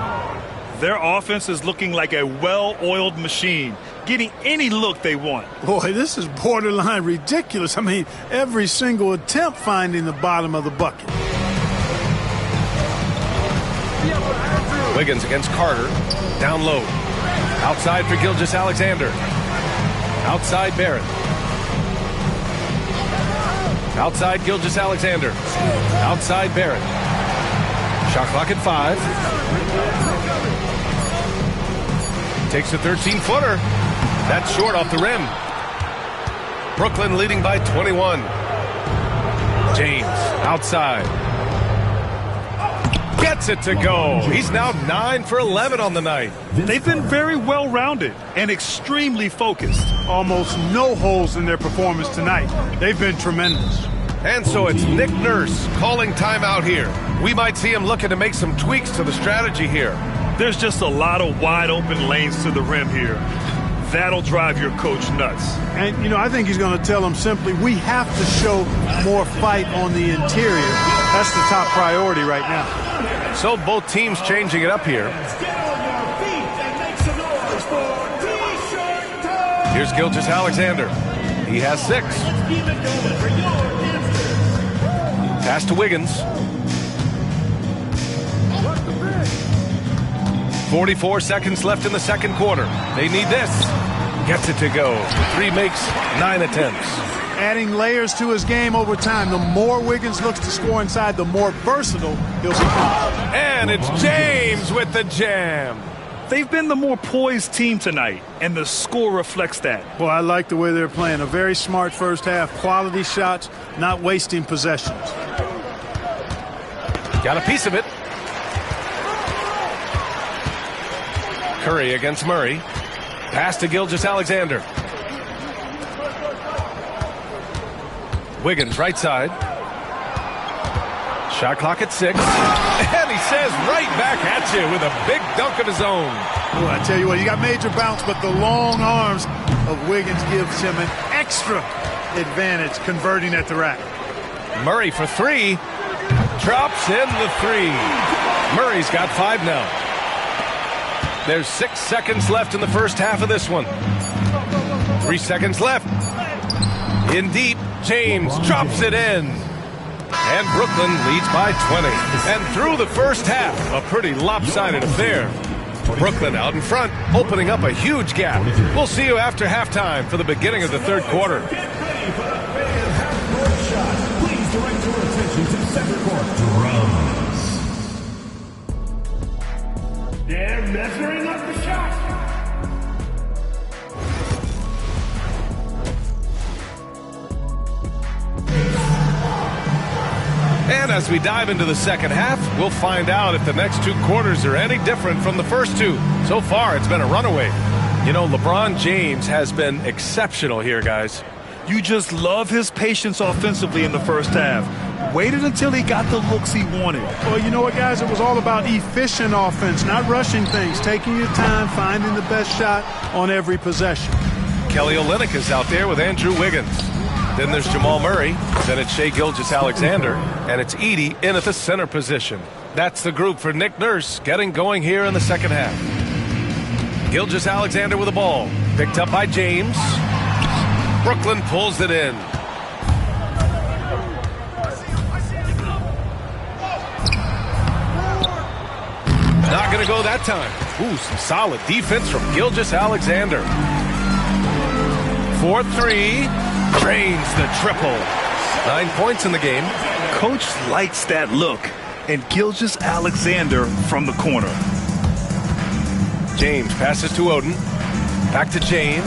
Their offense is looking like a well-oiled machine, getting any look they want. Boy, this is borderline ridiculous. I mean, every single attempt finding the bottom of the bucket. Wiggins against Carter. Down low. Outside for Gilgeous-Alexander. Outside Barrett. Outside Gilgeous-Alexander. Outside Barrett. Shot clock at 5. Takes a 13-footer. That's short off the rim. Brooklyn leading by 21. James outside. Gets it to go. He's now 9 for 11 on the night. They've been very well-rounded and extremely focused. Almost no holes in their performance tonight. They've been tremendous. And so it's Nick Nurse calling timeout here. We might see him looking to make some tweaks to the strategy here. There's just a lot of wide-open lanes to the rim here. That'll drive your coach nuts. And, you know, I think he's going to tell them simply, we have to show more fight on the interior. That's the top priority right now. So both teams changing it up here. Here's Gilgeous-Alexander. He has 6. Pass to Wiggins. 44 seconds left in the second quarter. They need this. Gets it to go. 3 makes 9 attempts. Adding layers to his game over time. The more Wiggins looks to score inside, the more versatile he'll become. And it's James with the jam. They've been the more poised team tonight, and the score reflects that. Well, I like the way they're playing. A very smart first half. Quality shots, not wasting possessions. Got a piece of it. Curry against Murray. Pass to Gilgeous-Alexander. Wiggins right side. Shot clock at 6. And he says right back at you with a big dunk of his own. Well, I tell you what, you got major bounce, but the long arms of Wiggins gives him an extra advantage converting at the rack. Murray for 3. Drops in the 3. Murray's got 5 now. There's 6 seconds left in the first half of this one. 3 seconds left. In deep, James drops it in. And Brooklyn leads by 20. And through the first half, a pretty lopsided affair. Brooklyn out in front, opening up a huge gap. We'll see you after halftime for the beginning of the third quarter. Please direct your attention to center court. Drums. They're measuring up the shot. And as we dive into the second half, we'll find out if the next 2 quarters are any different from the first 2. So far, it's been a runaway. You know, LeBron James has been exceptional here, guys. You just love his patience offensively in the first half. Waited until he got the looks he wanted. Well, you know what, guys? It was all about efficient offense, not rushing things, taking your time, finding the best shot on every possession. Kelly Olynyk is out there with Andrew Wiggins. Then there's Jamal Murray. Then it's Shai Gilgeous-Alexander. And it's Edey in at the center position. That's the group for Nick Nurse getting going here in the second half. Gilgeous-Alexander with the ball. Picked up by James. Brooklyn pulls it in. Not going to go that time. Ooh, some solid defense from Gilgeous-Alexander. 4-3. Drains the triple. 9 points in the game. Coach likes that look. And Gilgeous-Alexander from the corner. James passes to Oden. Back to James.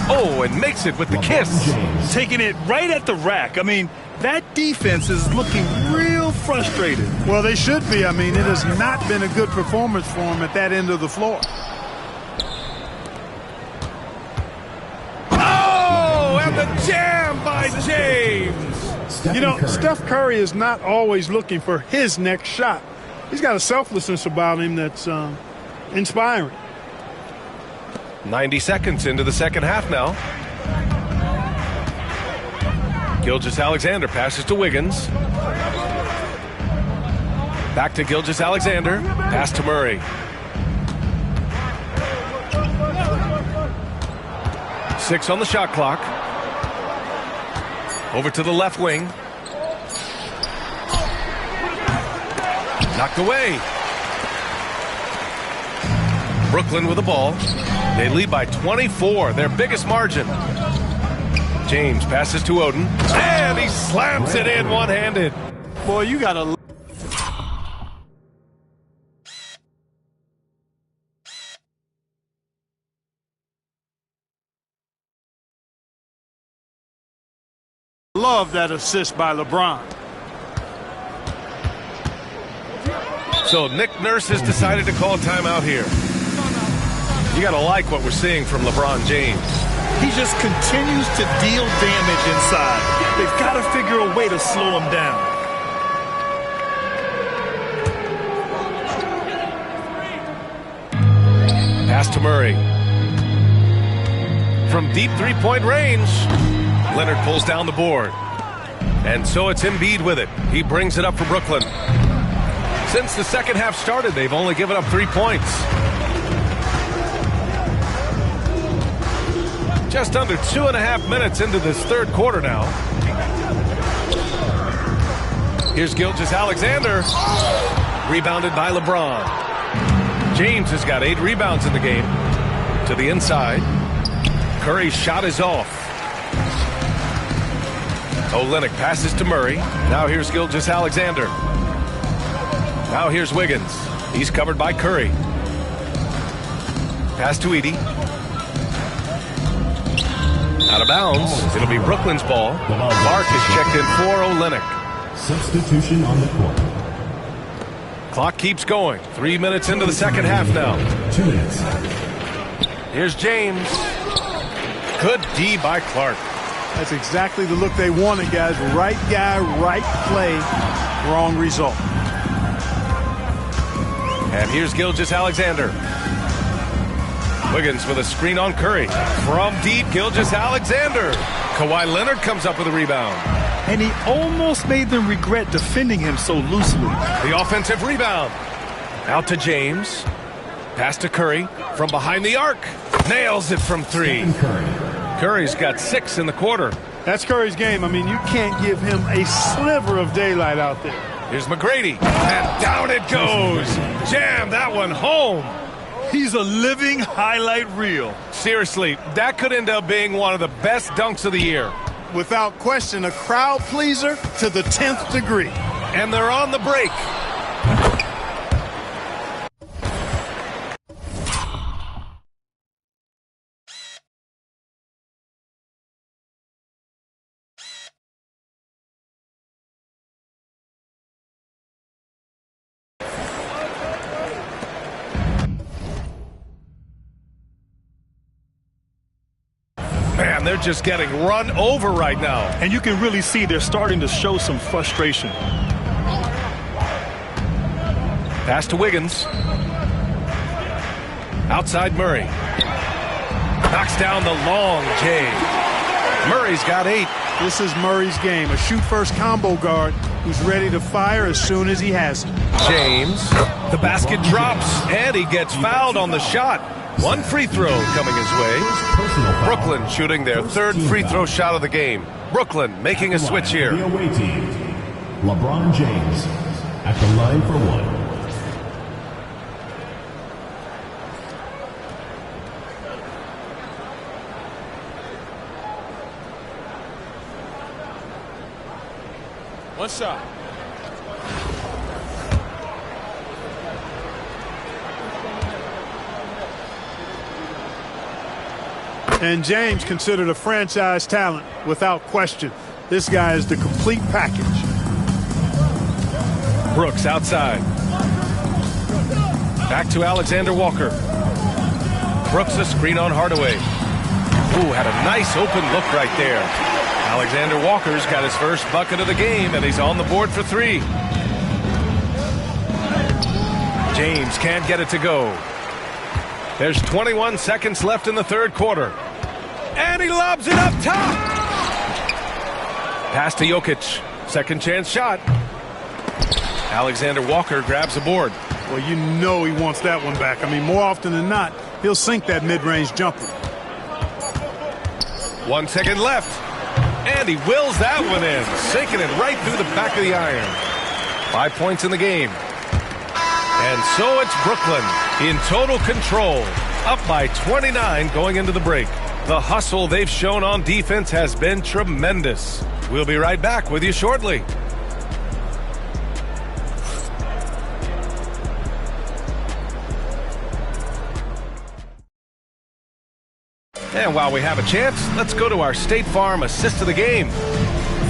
Oh, and makes it with the kiss. Taking it right at the rack. I mean, that defense is looking real frustrated. Well, they should be. I mean, it has not been a good performance for them at that end of the floor. Oh, and the jam by James. You know, Steph Curry is not always looking for his next shot. He's got a selflessness about him that's inspiring. 90 seconds into the second half now. Gilgeous-Alexander passes to Wiggins. Back to Gilgeous-Alexander. Pass to Murray. Six on the shot clock. Over to the left wing. Knocked away. Brooklyn with the ball. They lead by 24, their biggest margin. James passes to Oden, and he slams it in one-handed. Boy, you got to love that assist by LeBron. So Nick Nurse has decided to call timeout here. You got to like what we're seeing from LeBron James. He just continues to deal damage inside. They've got to figure a way to slow him down. Pass to Murray. From deep three-point range, Leonard pulls down the board. And so it's Embiid with it. He brings it up for Brooklyn. Since the second half started, they've only given up 3 points. Just under 2.5 minutes into this third quarter now. Here's Gilgeous-Alexander. Rebounded by LeBron. James has got 8 rebounds in the game. To the inside. Curry's shot is off. Olynyk passes to Murray. Now here's Gilgeous-Alexander. Now here's Wiggins. He's covered by Curry. Pass to Edey. Out of bounds. It'll be Brooklyn's ball. Clark is checked in for Olynyk. Substitution on the court. Clock keeps going. 3 minutes into the second half now. 2 minutes. Here's James. Good D by Clark. That's exactly the look they wanted, guys. Right guy, right play, wrong result. And here's Gilgeous-Alexander. Wiggins with a screen on Curry. From deep, Gilgeous-Alexander. Kawhi Leonard comes up with a rebound. And he almost made them regret defending him so loosely. The offensive rebound. Out to James. Pass to Curry. From behind the arc. Nails it from 3. Curry's got 6 in the quarter. That's Curry's game. I mean, you can't give him a sliver of daylight out there. Here's McGrady. And down it goes. Jam that one home. He's a living highlight reel. Seriously, that could end up being one of the best dunks of the year. Without question, a crowd pleaser to the 10th degree. And they're on the break. Man, they're just getting run over right now. And you can really see they're starting to show some frustration. Pass to Wiggins. Outside Murray. Knocks down the long J. Murray's got 8. This is Murray's game, a shoot-first combo guard who's ready to fire as soon as he has it. James, the basket drops, and he gets fouled on the shot. One free throw coming his way. Brooklyn shooting their third free throw shot of the game. Brooklyn making a switch here. The away team, LeBron James at the line for one. One shot. And James considered a franchise talent without question. This guy is the complete package. Brooks outside. Back to Alexander Walker. Brooks a screen on Hardaway. Ooh, had a nice open look right there. Alexander Walker's got his first bucket of the game, and he's on the board for three. James can't get it to go. There's 21 seconds left in the third quarter. And he lobs it up top. Pass to Jokic. Second chance shot. Alexander Walker grabs the board. Well, you know he wants that one back. I mean, more often than not, he'll sink that mid-range jumper. 1 second left. And he wills that one in, sinking it right through the back of the iron. 5 points in the game. And so it's Brooklyn in total control, up by 29 going into the break. The hustle they've shown on defense has been tremendous. We'll be right back with you shortly. And while we have a chance, let's go to our State Farm assist of the game.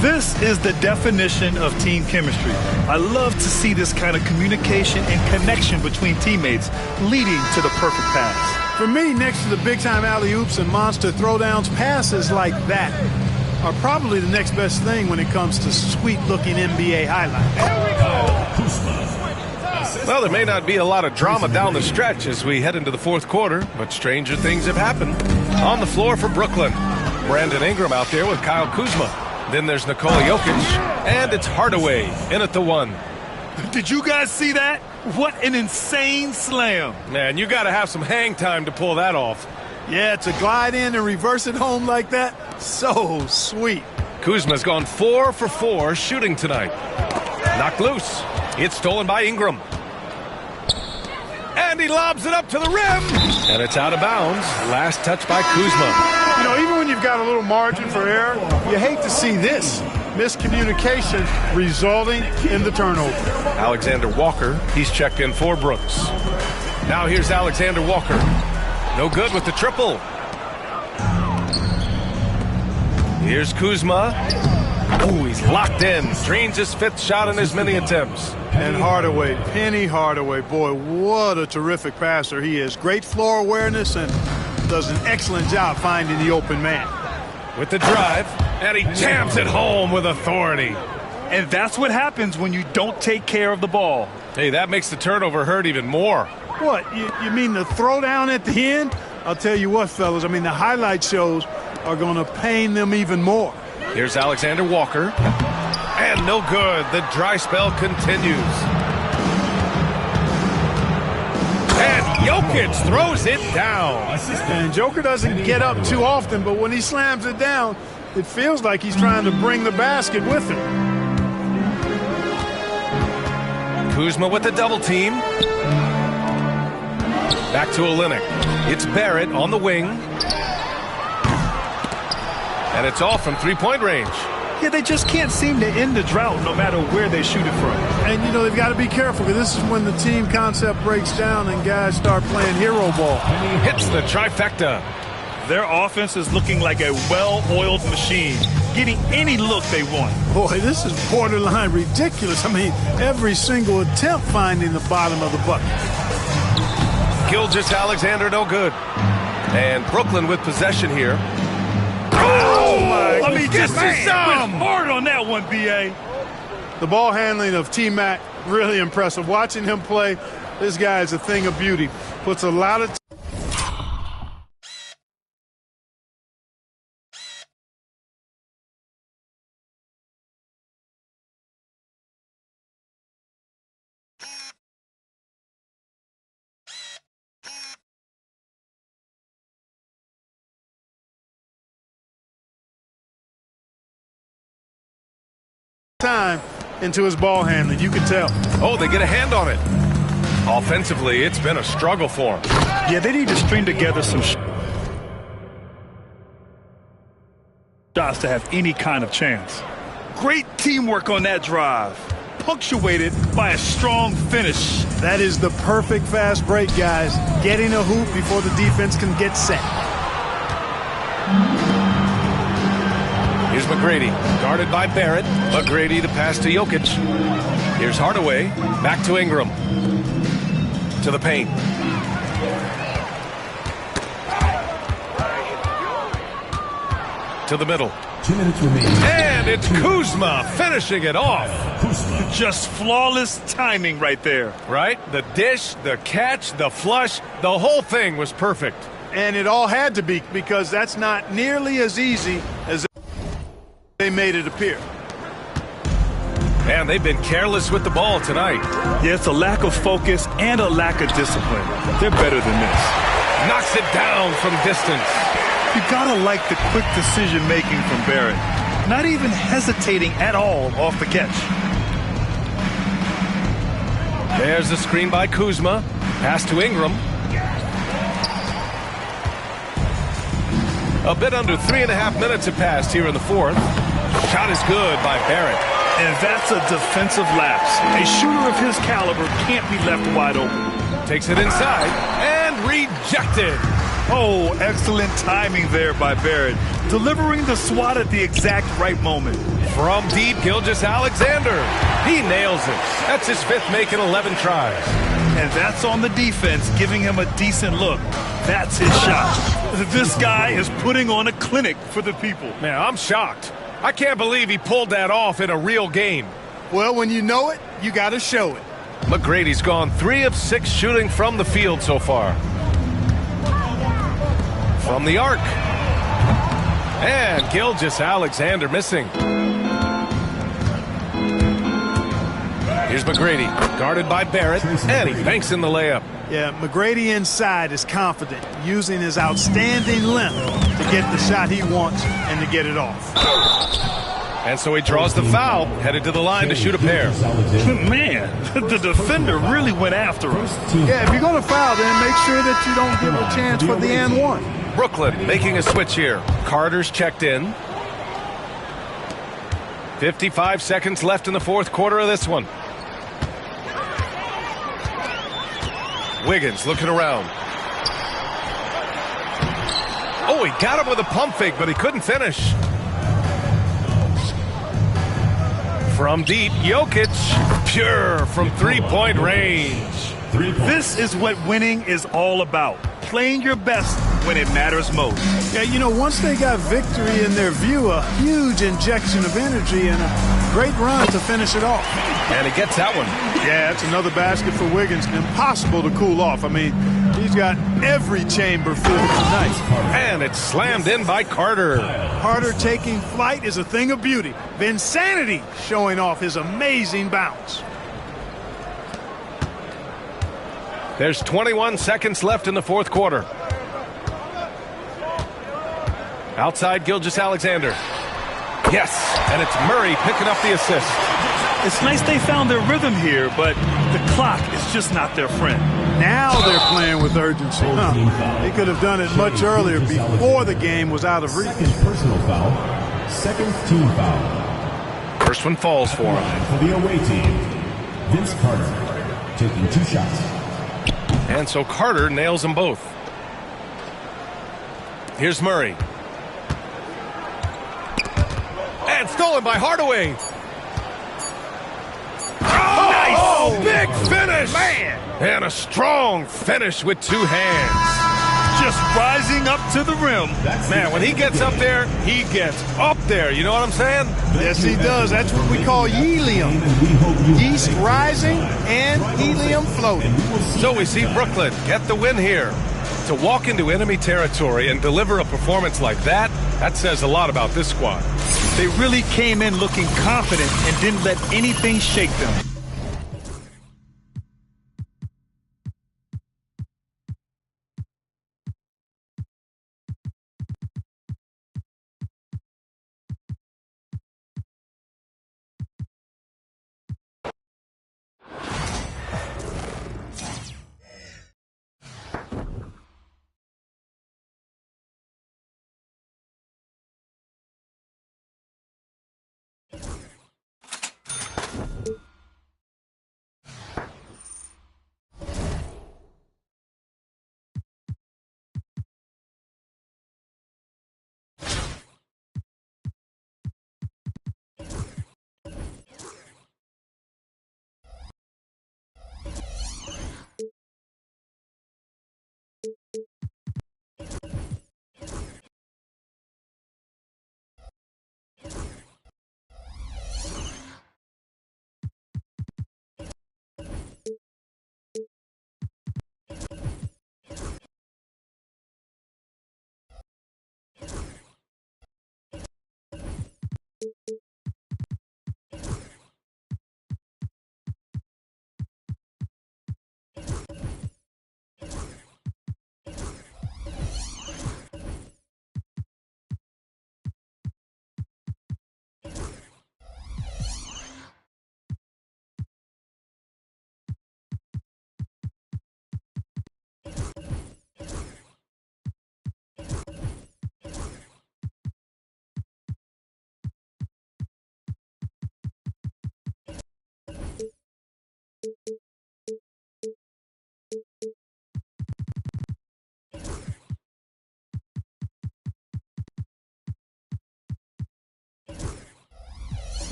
This is the definition of team chemistry. I love to see this kind of communication and connection between teammates leading to the perfect pass. For me, next to the big-time alley-oops and monster throwdowns, passes like that are probably the next best thing when it comes to sweet-looking NBA highlights. Well, there may not be a lot of drama down the stretch as we head into the fourth quarter, but stranger things have happened. On the floor for Brooklyn, Brandon Ingram out there with Kyle Kuzma. Then there's Nikola Jokic, and it's Hardaway in at the one. Did you guys see that? What an insane slam. Man, you got to have some hang time to pull that off. Yeah, to glide in and reverse it home like that, so sweet. Kuzma's gone 4 for 4 shooting tonight. Knocked loose. It's stolen by Ingram. And he lobs it up to the rim. And it's out of bounds. Last touch by Kuzma. You know, even when you've got a little margin for error, you hate to see this. Miscommunication resulting in the turnover. Alexander Walker, he's checked in for Brooks. Now here's Alexander Walker. No good with the triple. Here's Kuzma. Ooh, he's locked in. Drains his fifth shot in as many attempts. And Hardaway, Penny Hardaway, boy, what a terrific passer he is. Great floor awareness and does an excellent job finding the open man. With the drive, and he jams it home with authority. And that's what happens when you don't take care of the ball. Hey, that makes the turnover hurt even more. What, you mean the throwdown at the end? I'll tell you what, fellas, I mean, the highlight shows are going to pain them even more. Here's Alexander Walker. And no good. The dry spell continues. And Jokic throws it down. And Joker doesn't get up too often, but when he slams it down, it feels like he's trying to bring the basket with him. Kuzma with the double team. Back to Olynyk. It's Barrett on the wing. And it's off from three-point range. Yeah, they just can't seem to end the drought no matter where they shoot it from. And, you know, they've got to be careful because this is when the team concept breaks down and guys start playing hero ball. Hits the trifecta. Their offense is looking like a well-oiled machine, getting any look they want. Boy, this is borderline ridiculous. I mean, every single attempt finding the bottom of the bucket. Gilgeous-Alexander, no good. And Brooklyn with possession here. Oh, my Let me just see some. Hard on that one, B.A. The ball handling of T-Mac, really impressive. Watching him play, this guy is a thing of beauty. Puts a lot of time into his ball handling. You can tell. Oh, they get a hand on it. Offensively, it's been a struggle for him. Yeah, they need to string together some shots to have any kind of chance. Great teamwork on that drive, punctuated by a strong finish. That is the perfect fast break, guys. Getting a hoop before the defense can get set. Here's McGrady, guarded by Barrett. McGrady the pass to Jokic. Here's Hardaway, back to Ingram. To the paint. To the middle. 2 minutes remaining. And it's Kuzma finishing it off. Just flawless timing right there. Right? The dish, the catch, the flush, the whole thing was perfect. And it all had to be, because that's not nearly as easy as they made it appear. And they've been careless with the ball tonight. Yeah, it's a lack of focus and a lack of discipline. They're better than this. Knocks it down from distance. You gotta like the quick decision-making from Barrett. Not even hesitating at all off the catch. There's a screen by Kuzma. Pass to Ingram. A bit under 3.5 minutes have passed here in the fourth. Shot is good by Barrett. And that's a defensive lapse. A shooter of his caliber can't be left wide open. Takes it inside and rejected. Oh, excellent timing there by Barrett. Delivering the swat at the exact right moment. From deep, Gilgeous-Alexander. He nails it. That's his fifth make in 11 tries. And that's on the defense, giving him a decent look. That's his shot. This guy is putting on a clinic for the people. Man, I'm shocked. I can't believe he pulled that off in a real game. Well, when you know it, you got to show it. McGrady's gone 3 of 6 shooting from the field so far. From the arc. And Gilgeous-Alexander missing. Here's McGrady, guarded by Barrett, and he banks in the layup. Yeah, McGrady inside is confident, using his outstanding length to get the shot he wants and to get it off. And so he draws the foul, headed to the line to shoot a pair. Man, the defender really went after him. Yeah, if you're going to foul, then make sure that you don't give a chance for the and one. Brooklyn making a switch here. Carter's checked in. 55 seconds left in the fourth quarter of this one. Wiggins looking around. Oh, he got him with a pump fake, but he couldn't finish. From deep, Jokic, pure from three-point range. This is what winning is all about. Playing your best when it matters most. Yeah, you know, once they got victory in their view, a huge injection of energy and a great run to finish it off. And he gets that one. Yeah, it's another basket for Wiggins. Impossible to cool off. I mean, he's got every chamber filled tonight. And it's slammed in by Carter. Carter taking flight is a thing of beauty. Vinsanity showing off his amazing bounce. There's 21 seconds left in the fourth quarter. Outside Gilgeous-Alexander. Yes, and it's Murray picking up the assist. It's nice they found their rhythm here, but the clock is just not their friend. Now they're playing with urgency. They could have done it much earlier before the game was out of reach. Second personal foul. Second team foul. First one falls for him. For the away team, Vince Carter taking 2 shots. And so Carter nails them both. Here's Murray. And stolen by Hardaway. Oh, nice! Big finish! Man! And a strong finish with 2 hands. Just rising up to the rim. Man, when he gets up there, he gets up there. You know what I'm saying? Yes, he does. That's what we call helium. Yeast rising and helium floating. So we see Brooklyn get the win here. To walk into enemy territory and deliver a performance like that, that says a lot about this squad. They really came in looking confident and didn't let anything shake them.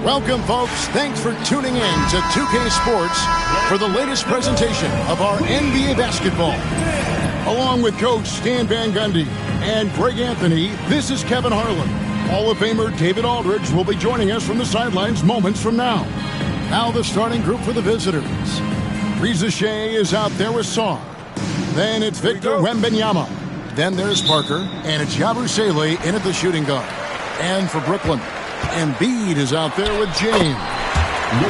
Welcome, folks. Thanks for tuning in to 2K Sports for the latest presentation of our NBA basketball. Along with Coach Stan Van Gundy and Greg Anthony, this is Kevin Harlan. Hall of Famer David Aldridge will be joining us from the sidelines moments from now. Now the starting group for the visitors. Reza Shea is out there with Saw. Then it's Victor Wembanyama. Then there's Parker, and it's Yabusele in at the shooting guard. And for Brooklyn, Embiid is out there with James.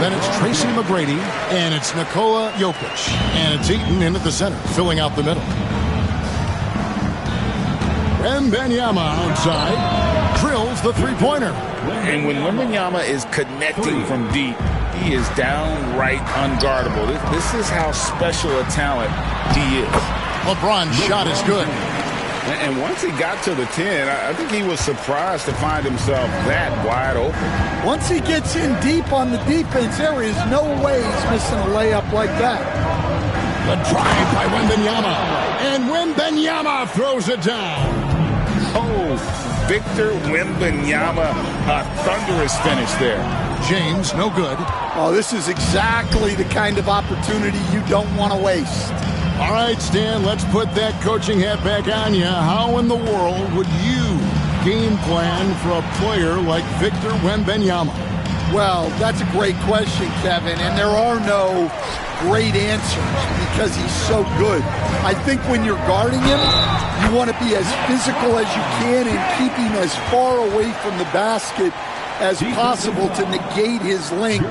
Then it's Tracy McGrady, and it's Nikola Jokic. And it's Eaton in at the center, filling out the middle. Wembanyama outside, drills the three-pointer. And when Wembanyama is connecting from deep, he is downright unguardable. This is how special a talent he is. LeBron's shot is good. And once he got to the 10, I think he was surprised to find himself that wide open. Once he gets in deep on the defense, there is no way he's missing a layup like that. The drive by Wembanyama. And Wembanyama throws it down. Oh, Victor Wembanyama, a thunderous finish there. James, no good. Oh, this is exactly the kind of opportunity you don't want to waste. All right, Stan, let's put that coaching hat back on you. How in the world would you game plan for a player like Victor Wembanyama? Well, that's a great question, Kevin, and there are no great answers because he's so good. I think when you're guarding him, you want to be as physical as you can and keep him as far away from the basket as possible to negate his length.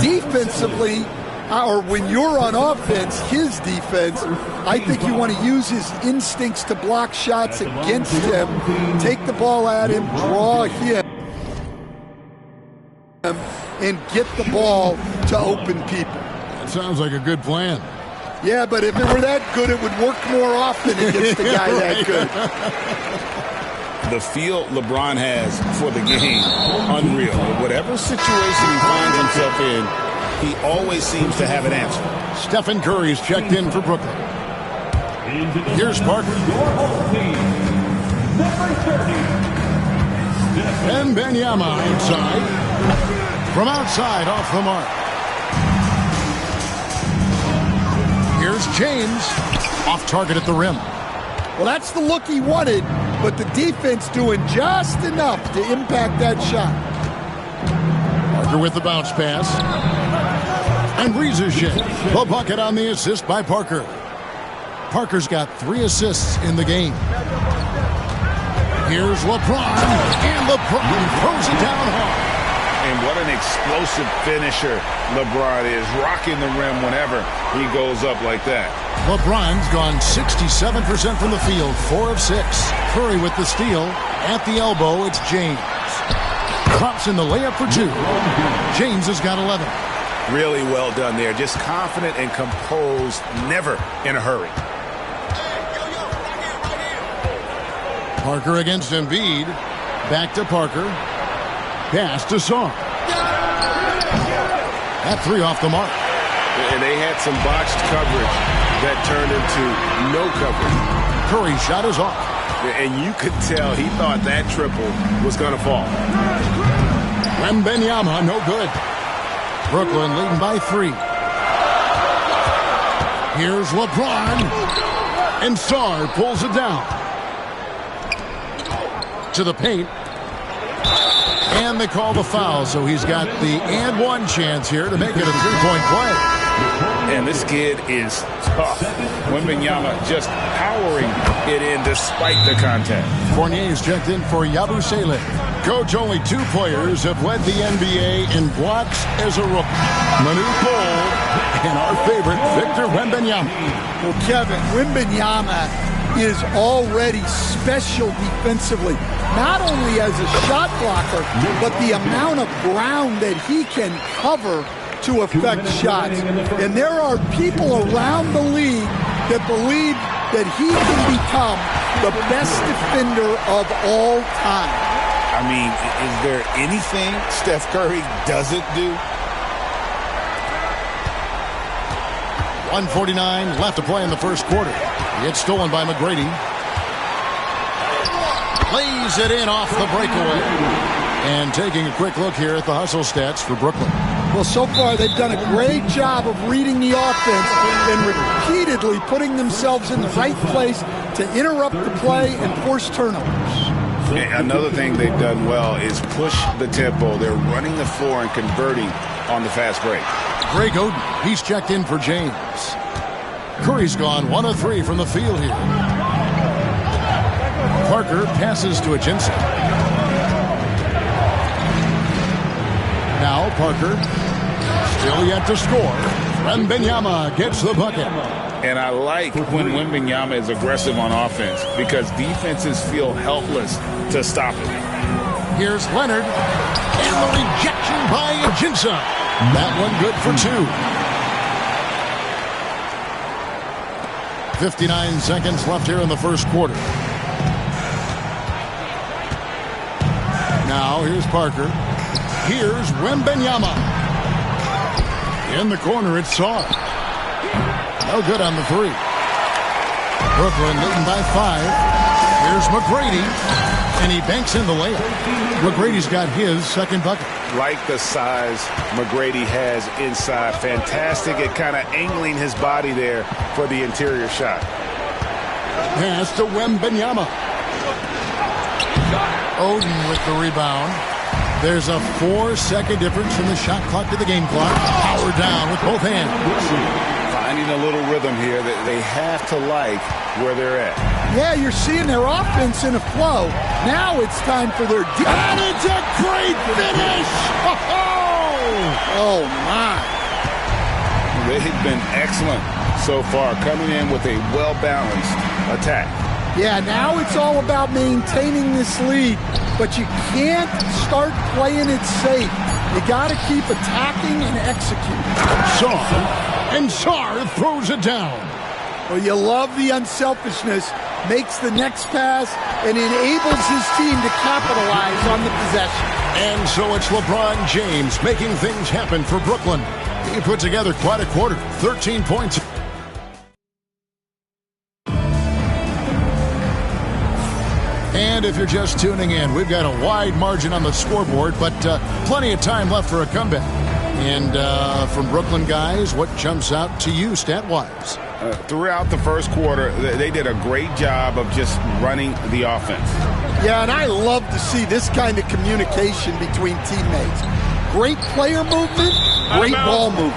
Defensively, or when you're on offense, his defense, I think you want to use his instincts to block shots against him, take the ball at him, draw him, and get the ball to open people. That sounds like a good plan. Yeah, but if it were that good, it would work more often against a guy that good. The feel LeBron has for the game, unreal. Whatever situation he finds himself in, he always seems to have an answer. Stephen Curry's checked in for Brooklyn. Here's Parker. And Wembanyama outside. From outside, off the mark. Here's James. Off target at the rim. Well, that's the look he wanted, but the defense doing just enough to impact that shot. Parker with the bounce pass. And Reza Shea, the bucket on the assist by Parker. Parker's got 3 assists in the game. Here's LeBron, and LeBron throws it down hard. And what an explosive finisher LeBron is, rocking the rim whenever he goes up like that. LeBron's gone 67% from the field, 4 of 6. Curry with the steal. At the elbow, it's James. Drops in the layup for 2. James has got 11. Really well done there. Just confident and composed, never in a hurry. Parker against Embiid. Back to Parker. Pass to Saw. That 3 off the mark. And they had some botched coverage that turned into no coverage. Curry's shot is off. And you could tell he thought that triple was going to fall. Wembanyama, no good. Brooklyn leading by 3. Here's LeBron. And Sarr pulls it down. To the paint. And they call the foul, so he's got the and one chance here to make it a 3-point play. And this kid is tough. Wembanyama just powering it in despite the contact. Fournier's checked in for Yabusele. Coach, only 2 players have led the NBA in blocks as a rookie. Manu Bol and our favorite, Victor Wembanyama. Well, Kevin, Wembanyama is already special defensively, not only as a shot blocker, but the amount of ground that he can cover to affect shots. And there are people around the league that believe that he can become the best defender of all time. I mean, is there anything Steph Curry doesn't do? 1:49 left to play in the first quarter. It's stolen by McGrady. Lays it in off the breakaway. And taking a quick look here at the hustle stats for Brooklyn. Well, so far they've done a great job of reading the offense and repeatedly putting themselves in the right place to interrupt the play and force turnovers. Another thing they've done well is push the tempo. They're running the floor and converting on the fast break. Greg Oden, he's checked in for James. Curry's gone 1 of 3 from the field here. Parker passes to Ajinça. Now Parker, still yet to score. Wembanyama gets the bucket. And I like when Wembanyama is aggressive on offense because defenses feel helpless to stop him. Here's Leonard. And the rejection by Ajinça. That one good for 2. 59 seconds left here in the first quarter. Now here's Parker. Here's Wembanyama. In the corner, it's Saw. No good on the 3. Brooklyn leading by 5. Here's McGrady. And he banks in the layup. McGrady's got his second bucket. Like the size McGrady has inside. Fantastic at kind of angling his body there for the interior shot. Pass to Wembanyama. Oden with the rebound. There's a 4-second difference from the shot clock to the game clock. Power down with both hands. Finding a little rhythm here that they have to like where they're at. Yeah, you're seeing their offense in a flow. Now it's time for their and it's a great finish! Oh, my. They've been excellent so far, coming in with a well-balanced attack. Yeah, now it's all about maintaining this lead, but you can't start playing it safe. You got to keep attacking and executing. Sarr throws it down. Well, you love the unselfishness, makes the next pass, and enables his team to capitalize on the possession. And so it's LeBron James making things happen for Brooklyn. He put together quite a quarter, 13 points. And if you're just tuning in, we've got a wide margin on the scoreboard, but plenty of time left for a comeback. And from Brooklyn guys, what jumps out to you stat-wise? Throughout the first quarter, they did a great job of just running the offense. Yeah, and I love to see this kind of communication between teammates. Great player movement, great ball movement.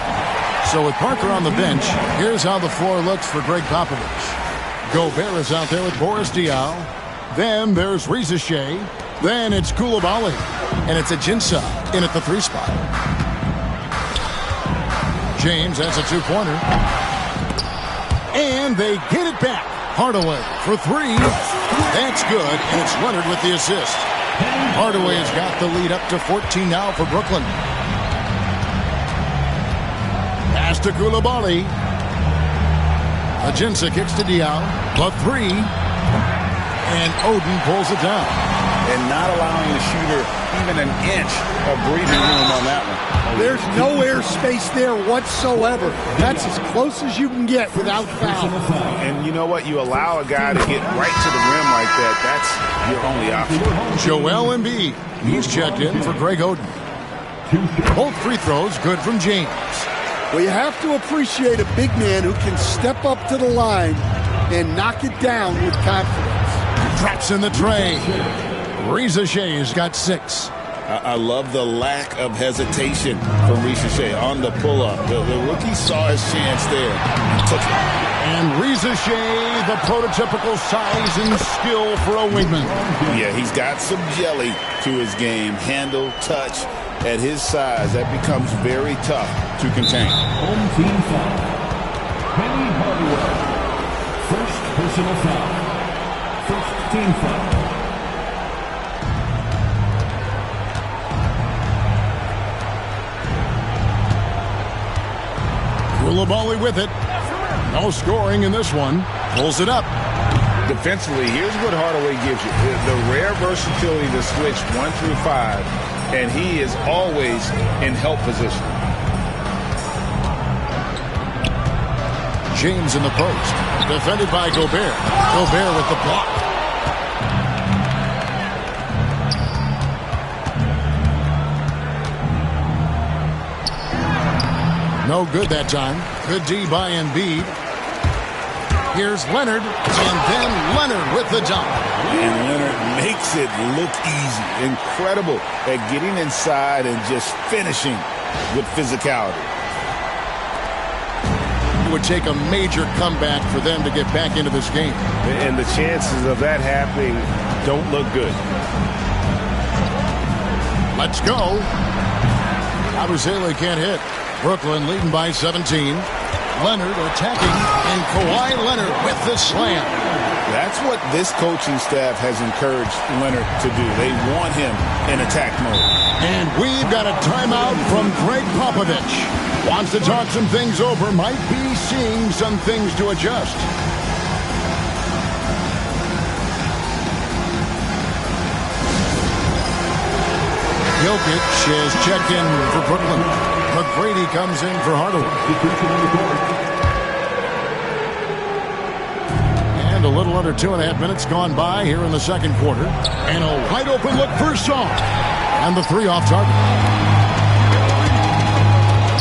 So with Parker on the bench, here's how the floor looks for Greg Popovich. Gobert is out there with Boris Diaw. Then there's Reza Shea. Then it's Coulibaly. And it's Ajinça in at the 3 spot. James, that's a 2-pointer. And they get it back. Hardaway for 3. That's good, and it's Leonard with the assist. Hardaway has got the lead up to 14 now for Brooklyn. Pass to Coulibaly. Ajinça kicks to Diaw. The 3. And Oden pulls it down. And not allowing the shooter even an inch of breathing room on that one. There's no air space there whatsoever. That's as close as you can get without foul. And you know what? You allow a guy to get right to the rim like that. That's your only option. Joel Embiid. He's checked in for Greg Oden. Both free throws good from James. Well, you have to appreciate a big man who can step up to the line and knock it down with confidence. Traps in the tray. Reza Shea's got 6. I love the lack of hesitation from Reza Shea on the pull-up. The rookie saw his chance there. He took it. And Reza Shea, the prototypical size and skill for a wingman. Yeah, he's got some jelly to his game. Handle, touch. At his size, that becomes very tough to contain. Home team foul. Penny Hardaway. First personal foul. First team foul. Coulibaly with it. No scoring in this one. Pulls it up. Defensively, here's what Hardaway gives you. The rare versatility to switch 1 through 5, and he is always in help position. James in the post. Defended by Gobert. Gobert with the block. No good that time. Good D by Embiid. Here's Leonard, and then Leonard with the dunk. And Leonard makes it look easy. Incredible at getting inside and just finishing with physicality. It would take a major comeback for them to get back into this game. And the chances of that happening don't look good. Let's go. Abuzele can't hit. Brooklyn leading by 17. Leonard attacking, and Kawhi Leonard with the slam. That's what this coaching staff has encouraged Leonard to do. They want him in attack mode. And we've got a timeout from Greg Popovich. Wants to talk some things over. Might be seeing some things to adjust. Jokic is checked in for Brooklyn. McGrady comes in for Hardaway. And a little under 2.5 minutes gone by here in the second quarter. And a wide open look for Song. And the three off target.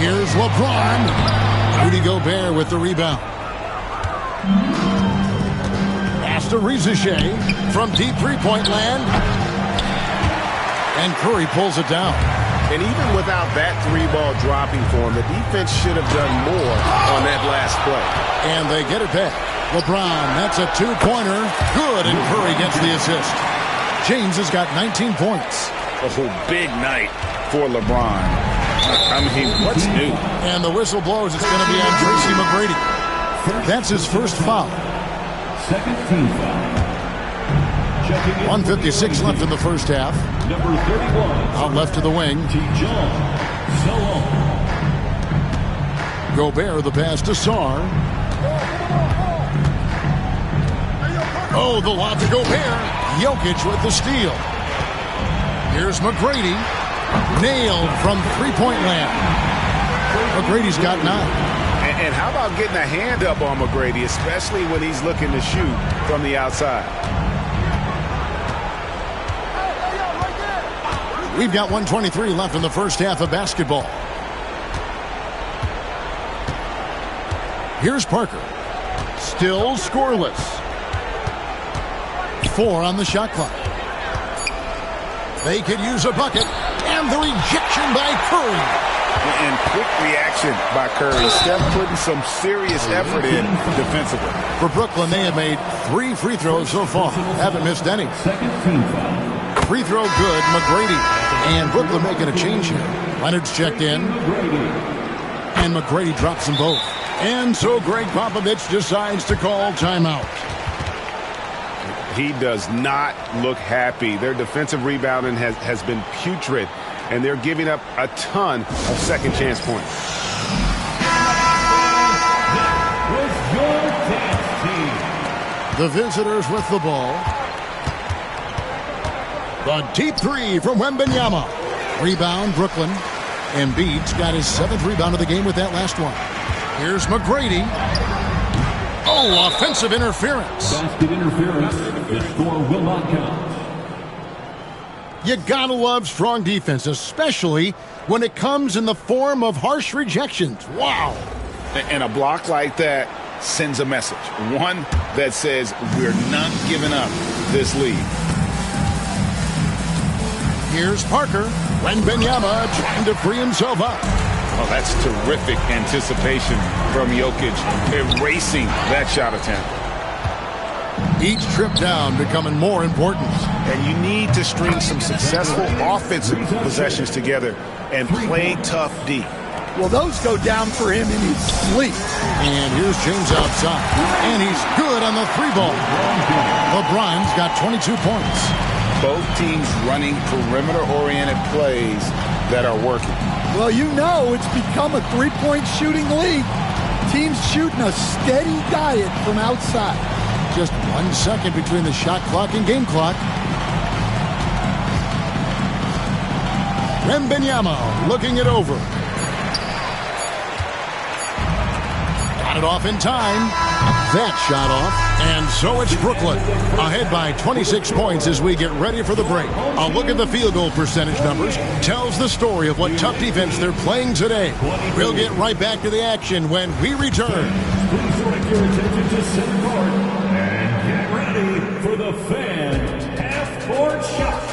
Here's LeBron. Rudy Gobert with the rebound. Pass to Riziche from deep three-point land. And Curry pulls it down. And even without that three ball dropping for him, the defense should have done more on that last play. And they get it back. LeBron, that's a two-pointer. Good, and Curry gets the assist. James has got 19 points. A whole big night for LeBron. I mean, what's new? And the whistle blows. It's going to be on Tracy McGrady. That's his first foul. Second team foul. 1:56 left in the first half. Number 31. Out left to the wing. Gobert, the pass to Sarr. Oh, the lob to Gobert. Jokic with the steal. Here's McGrady. Nailed from three-point land. McGrady's got 9. And how about getting a hand up on McGrady, especially when he's looking to shoot from the outside? We've got 1:23 left in the first half of basketball. Here's Parker. Still scoreless. 4 on the shot clock. They could use a bucket. And the rejection by Curry. And quick reaction by Curry. Steph putting some serious effort in defensively. For Brooklyn, they have made 3 free throws so far. Haven't missed any. Second team foul. Free throw good, McGrady. And Brooklyn making a change here. Leonard's checked in. And McGrady drops them both. And so Greg Popovich decides to call timeout. He does not look happy. Their defensive rebounding has been putrid, and they're giving up a ton of second chance points. The visitors with the ball. The deep three from Wembanyama. Rebound, Brooklyn. Embiid's got his 7th rebound of the game with that last one. Here's McGrady. Oh, offensive interference. Basket interference. The score will not count. You gotta love strong defense, especially when it comes in the form of harsh rejections. Wow. And a block like that sends a message. One that says we're not giving up this lead. Here's Parker. Wembanyama trying to free himself up. Oh, that's terrific anticipation from Jokic, erasing that shot attempt. Each trip down becoming more important. And you need to string some successful offensive possessions together and play tough D. Well, those go down for him in his sleep. And here's James outside. And he's good on the 3-ball. LeBron's got 22 points. Both teams running perimeter-oriented plays that are working. Well, you know it's become a three-point shooting league. Teams shooting a steady diet from outside. Just 1 second between the shot clock and game clock. Wembanyama looking it over. Got it off in time. that shot off. And so it's Brooklyn, ahead by 26 points as we get ready for the break. A look at the field goal percentage numbers tells the story of what tough defense they're playing today. We'll get right back to the action when we return. Please direct your attention to center court and get ready for the fan half-court shots.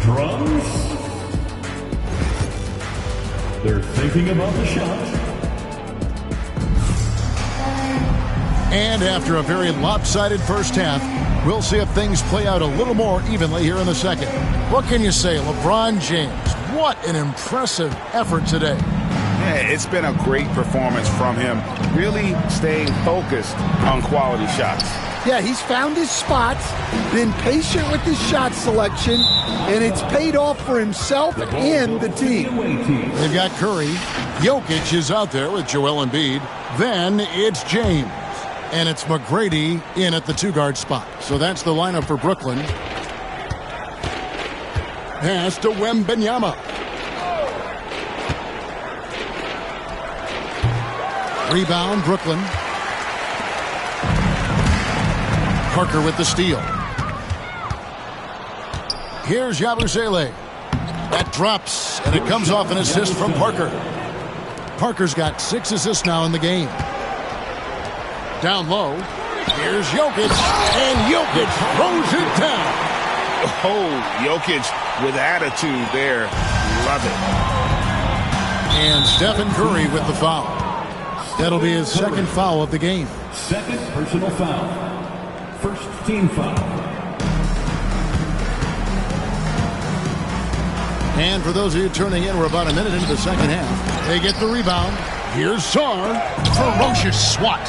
Drums. They're thinking about the shot. And after a very lopsided first half, we'll see if things play out a little more evenly here in the second. What can you say, LeBron James? What an impressive effort today. Yeah, it's been a great performance from him, really staying focused on quality shots. Yeah, he's found his spots, been patient with his shot selection, and it's paid off for himself and the team. They've got Curry. Jokic is out there with Joel Embiid. Then it's James. And it's McGrady in at the two-guard spot. So that's the lineup for Brooklyn. Pass to Wembanyama. Rebound, Brooklyn. Parker with the steal. Here's Yabusele. That drops, and it comes off an assist from Parker. Parker's got 6 assists now in the game. Down low, here's Jokic, and Jokic throws it down. Oh, Jokic with attitude there. Love it. And Stephen Curry with the foul. That'll be his second foul of the game. Second personal foul. First team foul. And for those of you tuning in, we're about a minute into the second half. They get the rebound. Here's Sarr. Ferocious swat.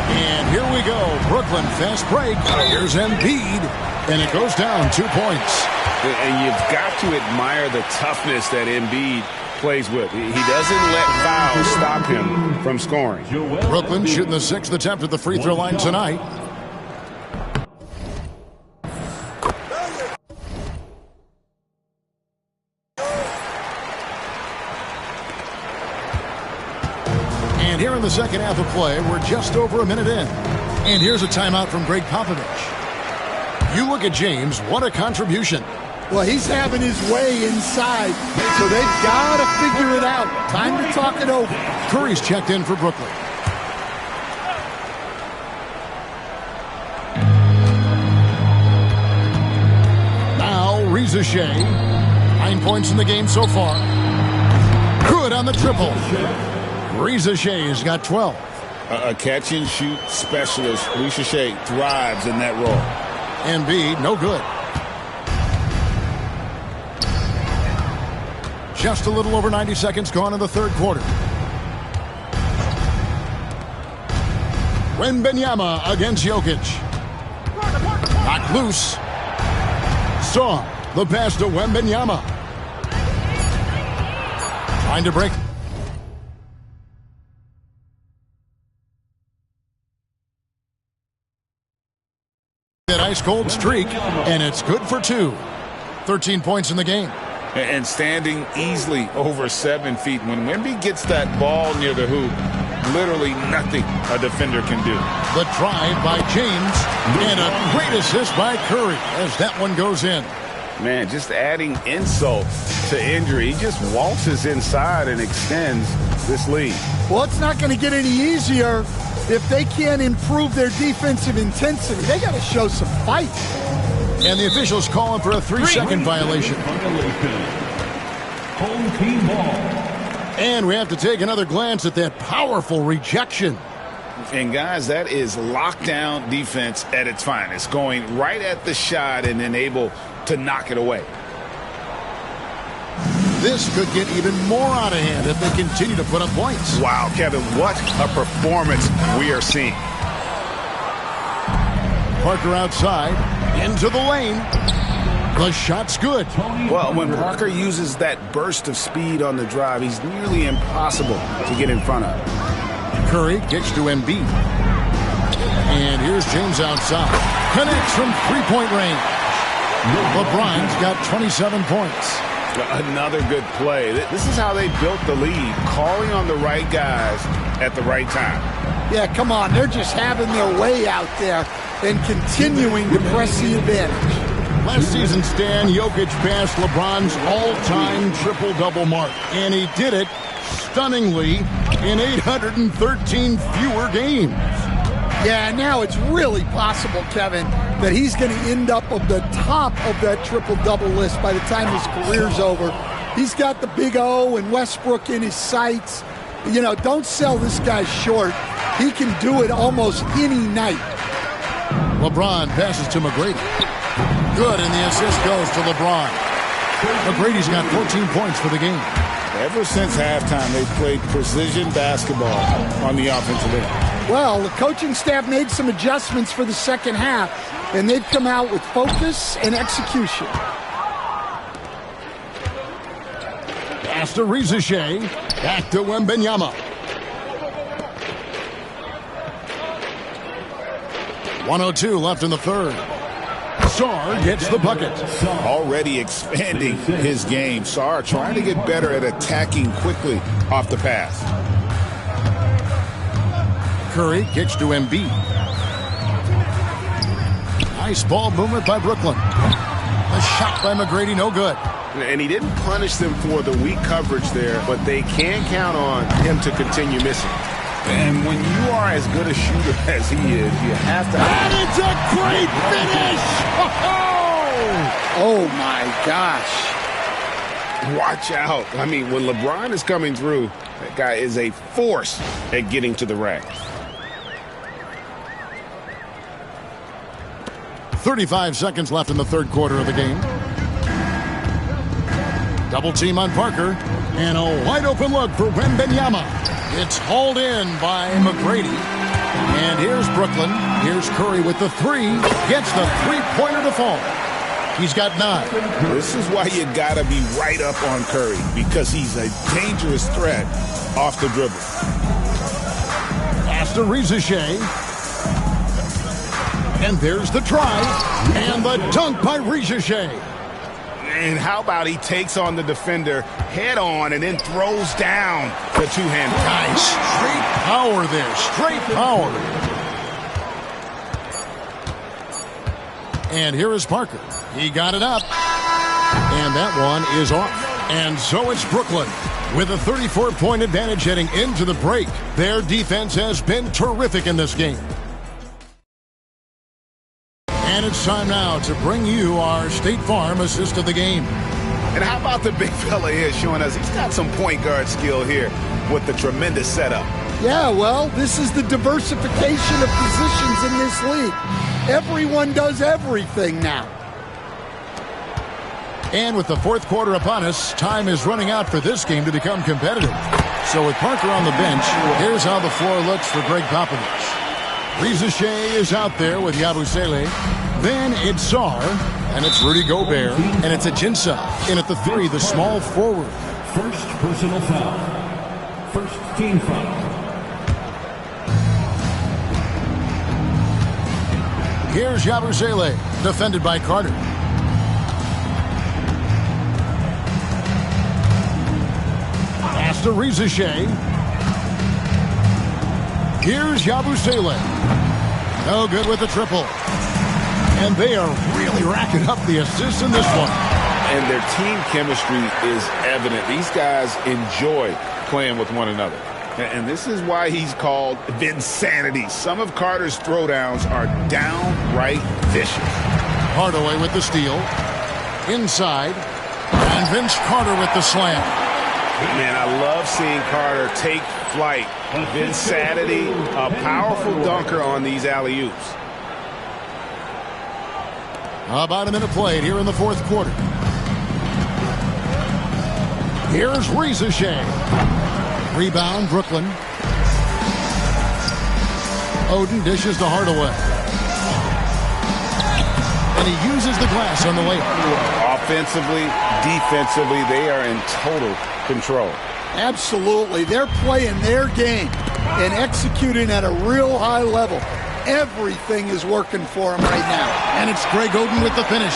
And here we go. Brooklyn fast break. Here's Embiid. And it goes down 2 points. And you've got to admire the toughness that Embiid plays with. He doesn't let fouls stop him from scoring. Brooklyn shooting the 6th attempt at the free throw line tonight. And here in the second half of play, we're just over a minute in. And here's a timeout from Greg Popovich. You look at James, what a contribution. Well, he's having his way inside, so they've got to figure it out. Time to talk it over. Curry's checked in for Brooklyn. Now, Reza Shea. 9 points in the game so far. Good on the triple. Reza Shea's got 12. A catch-and-shoot specialist. Reza Shea thrives in that role. Embiid, no good. Just a little over 90 seconds gone in the third quarter. Wembanyama against Jokic. Knocked loose. Saw the pass to Wembanyama. Trying to break. That ice-cold streak, and it's good for 2. 13 points in the game. And standing easily over 7 feet. When Wemby gets that ball near the hoop, literally nothing a defender can do. The drive by James, and a great assist by Curry as that one goes in. Man, just adding insult to injury. He just waltzes inside and extends this lead. Well, it's not going to get any easier if they can't improve their defensive intensity. They got to show some fight. And the officials calling for a 3-second violation. Home team ball. And we have to take another glance at that powerful rejection. And guys, that is lockdown defense at its finest. Going right at the shot and then able to knock it away. This could get even more out of hand if they continue to put up points. Wow, Kevin, what a performance we are seeing. Parker outside, into the lane. The shot's good. Well, when Parker uses that burst of speed on the drive, he's nearly impossible to get in front of. Curry gets to Embiid. And here's James outside. Connects from three-point range. LeBron's got 27 points. Another good play. This is how they built the lead, calling on the right guys at the right time. Yeah, come on. They're just having their way out there and continuing to press the advantage. Last season, Stan, Jokic passed LeBron's all-time triple-double mark, and he did it stunningly in 813 fewer games. Yeah, now it's really possible, Kevin, that he's going to end up at the top of that triple-double list by the time his career's over. He's got the big O and Westbrook in his sights. You know, don't sell this guy short. He can do it almost any night. LeBron passes to McGrady. Good, and the assist goes to LeBron. McGrady's got 14 points for the game. Ever since halftime, they've played precision basketball on the offensive end. Well, the coaching staff made some adjustments for the second half, and they've come out with focus and execution. Pass to Rizeshe. Back to Wembanyama. 1:02 left in the third. Sarr gets the bucket. Already expanding his game. Sarr trying to get better at attacking quickly off the pass. Curry kicks to Embiid. Nice ball movement by Brooklyn. A shot by McGrady, no good. And he didn't punish them for the weak coverage there, but they can count on him to continue missing. And when you are as good a shooter as he is, you have to... And it's a great finish! Oh, my gosh. Watch out. I mean, when LeBron is coming through, that guy is a force at getting to the rack. 35 seconds left in the third quarter of the game. Double team on Parker. And a wide open look for Wembanyama. It's hauled in by McGrady. And here's Brooklyn. Here's Curry with the three. Gets the three-pointer to fall. He's got 9. This is why you got to be right up on Curry, because he's a dangerous threat off the dribble. Pass to Rizeshe. And there's the try. And the dunk by Rizeshe. And how about he takes on the defender head on and then throws down the two-hand. Nice. Straight power there. Straight power. And here is Parker. He got it up. And that one is off. And so it's Brooklyn with a 34-point advantage heading into the break. Their defense has been terrific in this game. And it's time now to bring you our State Farm assist of the game. And how about the big fella here showing us he's got some point guard skill here with the tremendous setup. Yeah, well, this is the diversification of positions in this league. Everyone does everything now. And with the fourth quarter upon us, time is running out for this game to become competitive. So with Parker on the bench, here's how the floor looks for Greg Popovich. Rizeshe is out there with Yabusele. Then it's Sarr, and it's Rudy Gobert, and it's Ajinça. In at the 3, the small forward. First personal foul. First team foul. Here's Yabusele, defended by Carter. Pass to Rizeshe. Here's Yabusele. No good with the triple. And they are really racking up the assists in this one. And their team chemistry is evident. These guys enjoy playing with one another. And this is why he's called Vinsanity. Some of Carter's throwdowns are downright vicious. Hardaway with the steal. Inside. And Vince Carter with the slam. Man, I love seeing Carter take flight. Vinsanity, a powerful dunker on these alley-oops. About a minute played here in the fourth quarter. Here's Rizeshe. Rebound, Brooklyn. Oden dishes to Hardaway. And he uses the glass on the layup. Offensively, defensively, they are in total control. Absolutely. They're playing their game and executing at a real high level. Everything is working for them right now. And it's Greg Oden with the finish.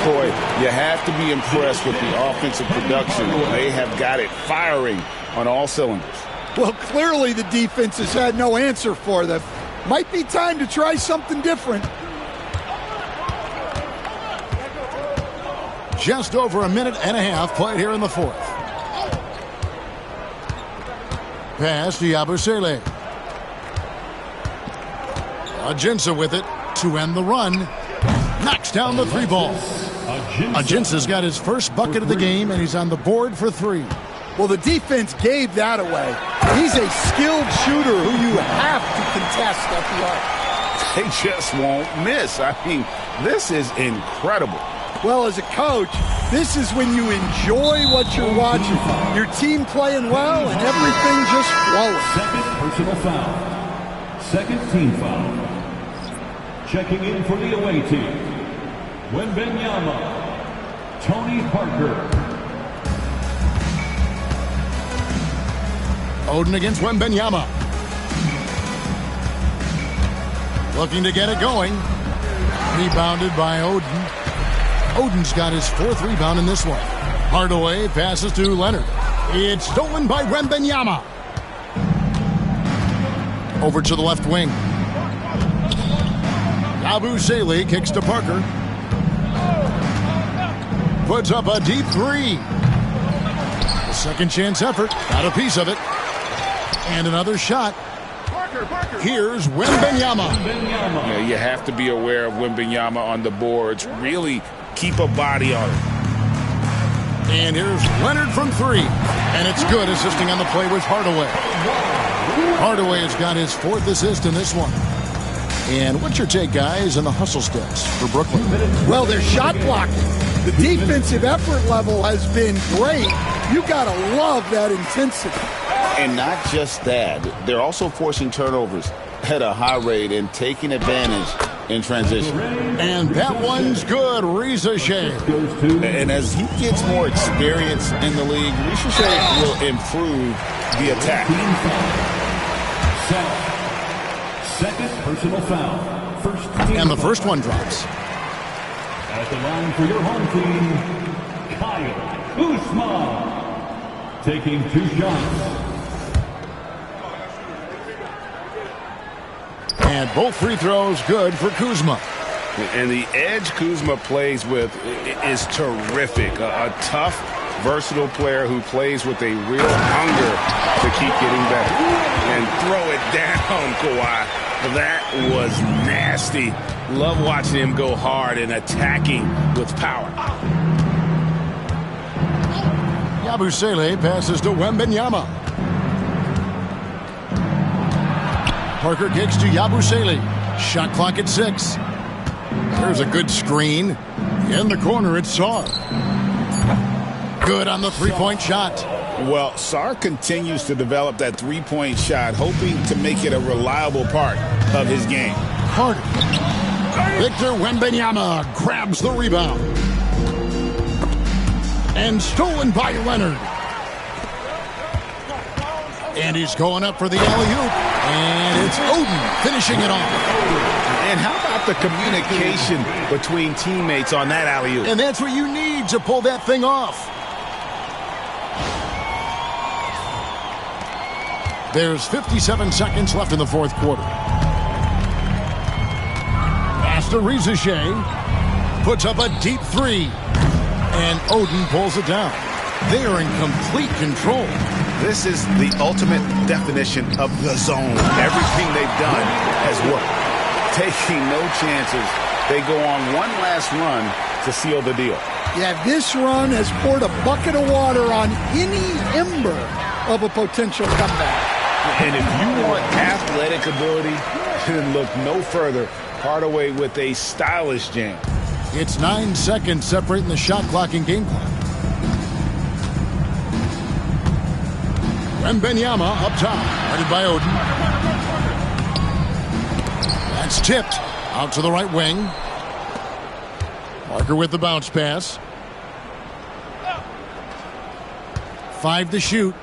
Boy, you have to be impressed with the offensive production. They have got it firing on all cylinders. Well, clearly the defense has had no answer for them. Might be time to try something different. Just over a minute and a half played here in the fourth. Pass to Yabusele. Ajinça with it to end the run. Knocks down the three ball. Ajinça's got his first bucket of the game, and he's on the board for 3. Well, the defense gave that away. He's a skilled shooter who you have to contest at the arc. They just won't miss. I mean, this is incredible. Well, as a coach, this is when you enjoy what you're watching. Your team playing well and everything just flowing. Second personal foul. Second team foul. Checking in for the away team. Wembanyama. Tony Parker. Oden against Wembanyama. Looking to get it going. Rebounded by Oden. Oden's got his 4th rebound in this one. Hardaway passes to Leonard. It's stolen by Wembanyama. Over to the left wing. Yabusele kicks to Parker. Puts up a deep 3. A second chance effort. Got a piece of it. And another shot. Here's Wembanyama. Yeah, you have to be aware of Wembanyama on the boards. Really keep a body on it. And here's Leonard from 3. And it's good. Assisting on the play was Hardaway. Hardaway has got his 4th assist in this one. And what's your take, guys, on the hustle steps for Brooklyn? Well, they're shot blocking. The defensive effort level has been great. You got to love that intensity. And not just that, they're also forcing turnovers at a high rate and taking advantage in transition. And that one's good. Riza-Shea. And as he gets more experience in the league, Riza-Shea will improve the attack. Second personal foul. First team and the first one drops. At the line for your home team, Kyle Kuzma. Taking 2 shots. And both free throws good for Kuzma. And the edge Kuzma plays with is terrific. A tough, versatile player who plays with a real hunger to keep getting better. And throw it down, Kawhi. That was nasty. Love watching him go hard and attacking with power. Yabusele passes to Wembanyama. Parker kicks to Yabusele. Shot clock at 6. There's a good screen. In the corner, it's Sarr. Good on the three-point shot. Well, Sarr continues to develop that three-point shot, hoping to make it a reliable part of his game. Carter. Victor Wembanyama grabs the rebound. And stolen by Leonard. And he's going up for the alley-oop. And it's Oden finishing it off. And how about the communication between teammates on that alley-oop? And that's what you need to pull that thing off. There's 57 seconds left in the fourth quarter. Pass to Riza-Shea. Puts up a deep 3. And Oden pulls it down. They are in complete control. This is the ultimate definition of the zone. Everything they've done has worked. Taking no chances. They go on one last run to seal the deal. Yeah, this run has poured a bucket of water on any ember of a potential comeback. And if you want athletic ability, then look no further. Hardaway with a stylish jam. It's 9 seconds separating the shot clock and game clock. Wembanyama up top, guarded by Oden. That's tipped out to the right wing. Parker with the bounce pass. 5 to shoot.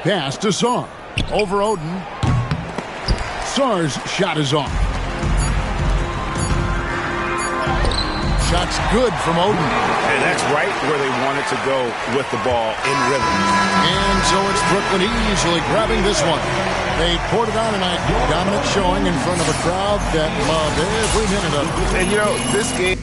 Pass to Sarr. Over Oden. Sarr's shot is off. shot's good from Oden. And that's right where they wanted to go with the ball in rhythm. And so it's Brooklyn easily grabbing this one. They poured it on tonight. Dominant showing in front of a crowd that loved every minute of it. And, you know, this game...